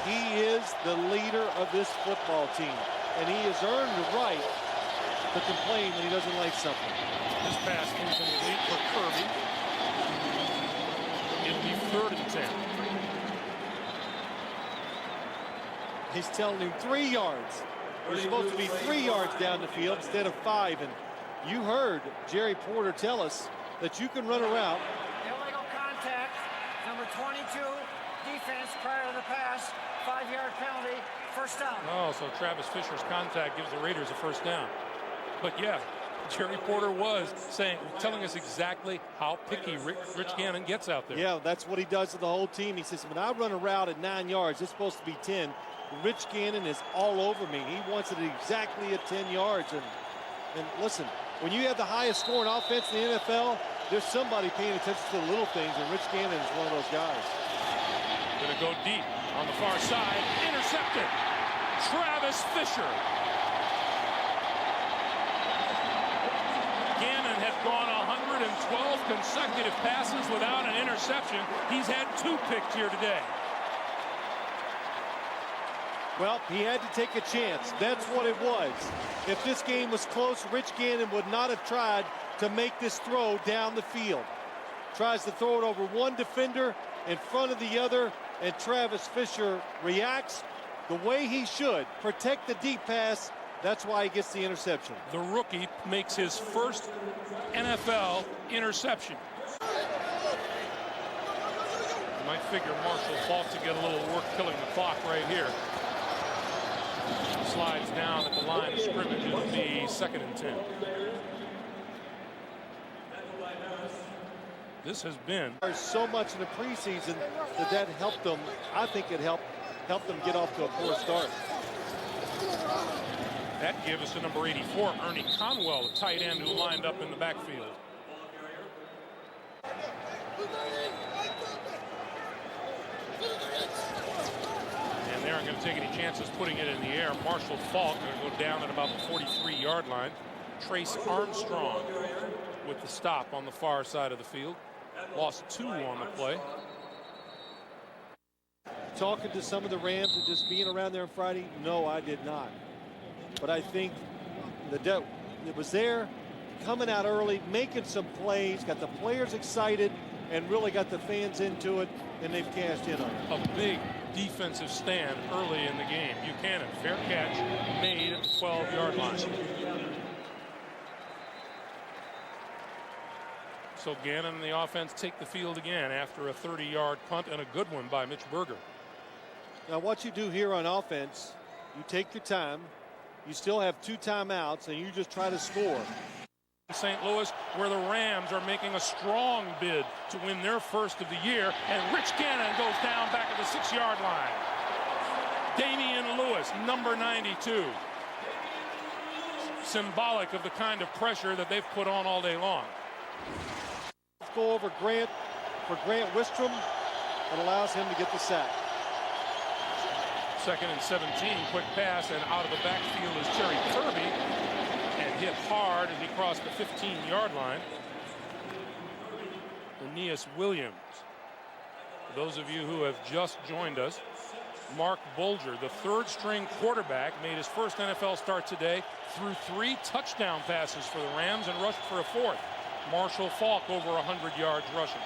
He is the leader of this football team, and he has earned the right to complain when he doesn't like something. This pass incomplete for Kirby. It'll be 3rd and 10. He's telling him 3 yards. You're supposed to be 3 yards down the field instead of 5. And you heard Jerry Porter tell us that you can run a route. Illegal contact, number 22, defense prior to the pass, 5-yard penalty, first down. Oh, so Travis Fisher's contact gives the Raiders a first down. But yeah, Jerry Porter was telling us exactly how picky Rich Gannon gets out there. Yeah, that's what he does to the whole team. He says, when I run a route at 9 yards, it's supposed to be 10. Rich Gannon is all over me. He wants it exactly at 10 yards. And listen, when you have the highest scoring offense in the NFL, there's somebody paying attention to the little things, and Rich Gannon is one of those guys. Going to go deep on the far side. Intercepted. Travis Fisher. Gannon had gone 112 consecutive passes without an interception. He's had 2 picked here today. Well, he had to take a chance. That's what it was. If this game was close, Rich Gannon would not have tried to make this throw down the field. Tries to throw it over one defender in front of the other, and Travis Fisher reacts the way he should. Protect the deep pass. That's why he gets the interception. The rookie makes his first NFL interception. You might figure Marshall Faulk to get a little work killing the clock right here. Slides down at the line of scrimmage. It'll be 2nd and 10. This has been so much in the preseason that helped them. I think it helped them get off to a poor start. That gave us a number 84, Ernie Conwell, the tight end who lined up in the backfield. And they aren't going to take any chances putting it in the air. Marshall Faulk going to go down at about the 43-yard line. Trace Armstrong with the stop on the far side of the field. Lost 2 on the play. Talking to some of the Rams and just being around there on Friday, no, I did not. But I think it was there, coming out early, making some plays, got the players excited, and really got the fans into it, and they've cashed in on it. A big defensive stand early in the game. Buchanan, fair catch, made at the 12-yard line. So Gannon and the offense take the field again after a 30-yard punt and a good one by Mitch Berger. Now what you do here on offense, you take your time, you still have 2 timeouts, and you just try to score. St. Louis, where the Rams are making a strong bid to win their first of the year, and Rich Gannon goes down back at the 6-yard line. Damian Lewis, number 92. Symbolic of the kind of pressure that they've put on all day long. Let's go over Grant for Grant Wistrom. It allows him to get the sack. 2nd and 17, quick pass, and out of the backfield is Terry Kirby, and hit hard as he crossed the 15-yard line. Aeneas Williams. For those of you who have just joined us, Mark Bulger, the third-string quarterback, made his first NFL start today, threw 3 touchdown passes for the Rams and rushed for a 4th. Marshall Faulk over 100 yards rushing.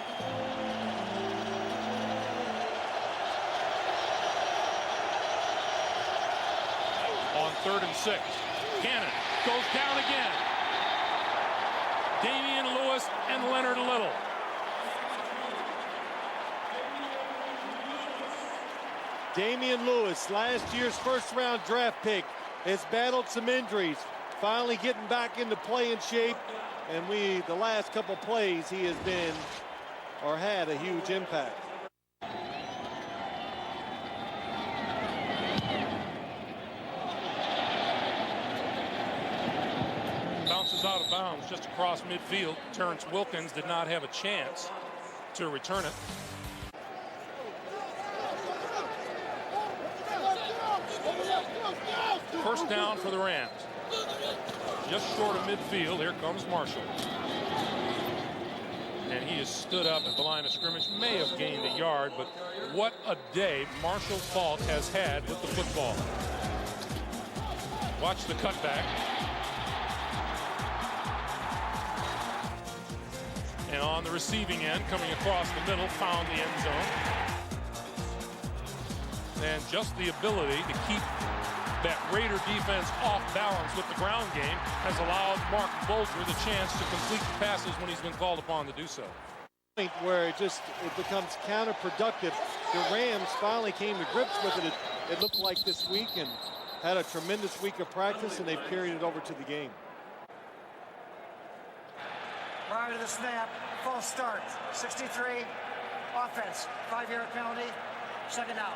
On 3rd and 6, Gannon goes down again. Damian Lewis and Leonard Little. Damian Lewis, last year's first-round draft pick, has battled some injuries, finally getting back into playing shape, and the last couple plays he has been or had a huge impact. Bounces out of bounds just across midfield. Terrence Wilkins did not have a chance to return it. First down for the Rams. Just short of midfield. Here comes Marshall. And he has stood up at the line of scrimmage. May have gained a yard, but what a day Marshall Faulk has had with the football. Watch the cutback. And on the receiving end, coming across the middle, found the end zone. And just the ability to keep that Raider defense off balance with the ground game has allowed Mark Bulger the chance to complete the passes when he's been called upon to do so. Where it becomes counterproductive. The Rams finally came to grips with it. It looked like this week, and had a tremendous week of practice, and they've carried it over to the game. Prior to the snap, false start. 63, offense, 5-yard penalty, 2nd down.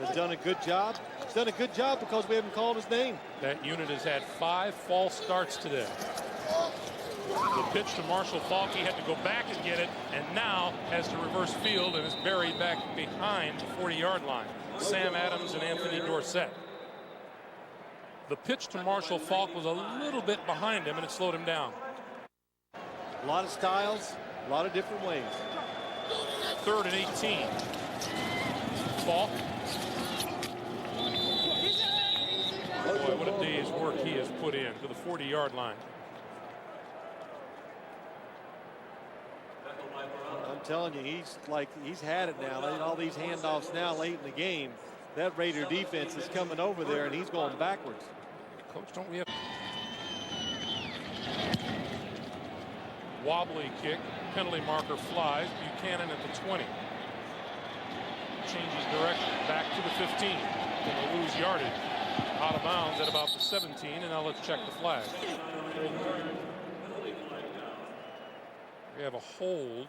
Has done a good job. He's done a good job because we haven't called his name. That unit has had 5 false starts today. The pitch to Marshall Faulk, he had to go back and get it, and now has to reverse field and is buried back behind the 40-yard line. Sam Adams and Anthony Dorsett. The pitch to Marshall Faulk was a little bit behind him, and it slowed him down. A lot of styles, a lot of different ways. 3rd and 18. Faulk. Boy, what a day's work he has put in to the 40-yard line. I'm telling you, he's had it now. All these handoffs now late in the game. That Raider defense is coming over there, and he's going backwards. Coach, don't we have wobbly kick? Penalty marker flies. Buchanan at the 20. Changes direction back to the 15. Going to lose yardage. Out of bounds at about the 17, and now let's check the flag. We have a hold,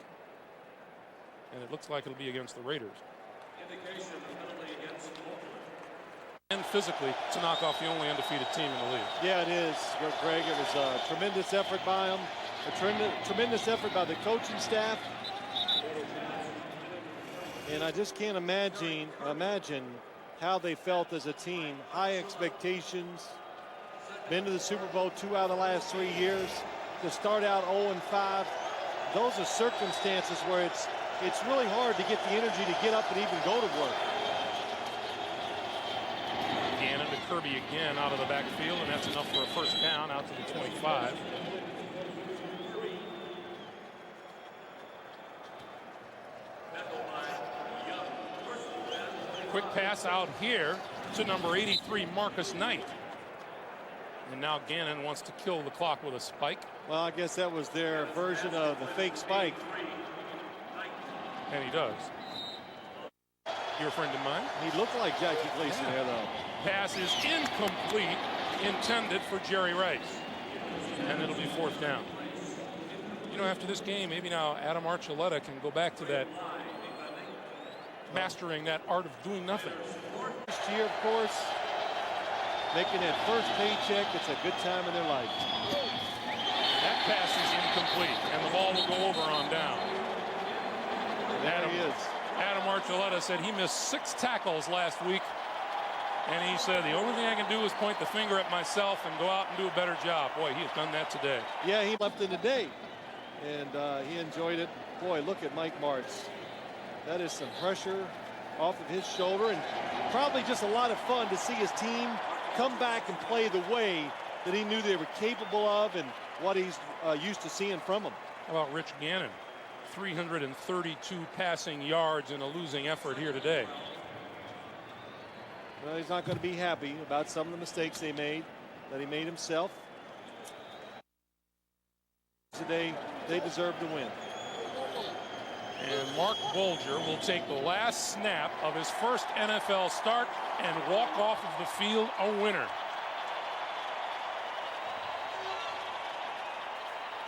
and it looks like it'll be against the Raiders. And physically to knock off the only undefeated team in the league. Yeah, it is, Greg. It was a tremendous effort by them, a tremendous effort by the coaching staff. And I just can't imagine how they felt as a team. High expectations. Been to the Super Bowl 2 out of the last 3 years. To start out 0-5, those are circumstances where it's really hard to get the energy to get up and even go to work. Gannon to Kirby again out of the backfield, and that's enough for a first down out to the 25. Quick pass out here to number 83, Marcus Knight. And now Gannon wants to kill the clock with a spike. Well, I guess that was their version of the fake spike. And he does. Your friend of mine. He looked like Jackie Gleason there, though. Pass is incomplete, intended for Jerry Rice. And it'll be 4th down. You know, after this game, maybe now Adam Archuleta can go back to that, mastering that art of doing nothing. This year, of course, making that first paycheck, it's a good time in their life. That pass is incomplete, and the ball will go over on down. There he is. Adam Archuleta said he missed 6 tackles last week, and he said the only thing I can do is point the finger at myself and go out and do a better job. Boy, he has done that today. Yeah, he left in today, and he enjoyed it. Boy, look at Mike Martz. That is some pressure off of his shoulder, and probably just a lot of fun to see his team come back and play the way that he knew they were capable of and what he's used to seeing from them. How about Rich Gannon? 332 passing yards in a losing effort here today. Well, he's not going to be happy about some of the mistakes that he made himself. Today, they deserve to win. And Mark Bulger will take the last snap of his first NFL start and walk off of the field a winner.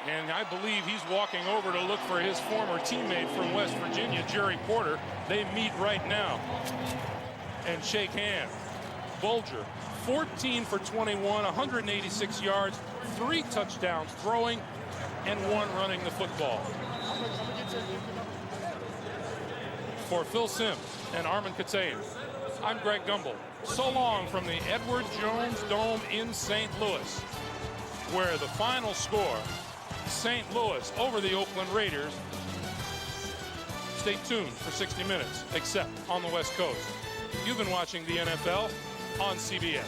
And I believe he's walking over to look for his former teammate from West Virginia, Jerry Porter. They meet right now and shake hands. Bulger, 14 for 21, 186 yards, 3 touchdowns throwing, and 1 running the football. For Phil Simms and Armin Katayan, I'm Greg Gumbel. So long from the Edward Jones Dome in St. Louis, where the final score, St. Louis over the Oakland Raiders. Stay tuned for 60 Minutes, except on the West Coast. You've been watching the NFL on CBS.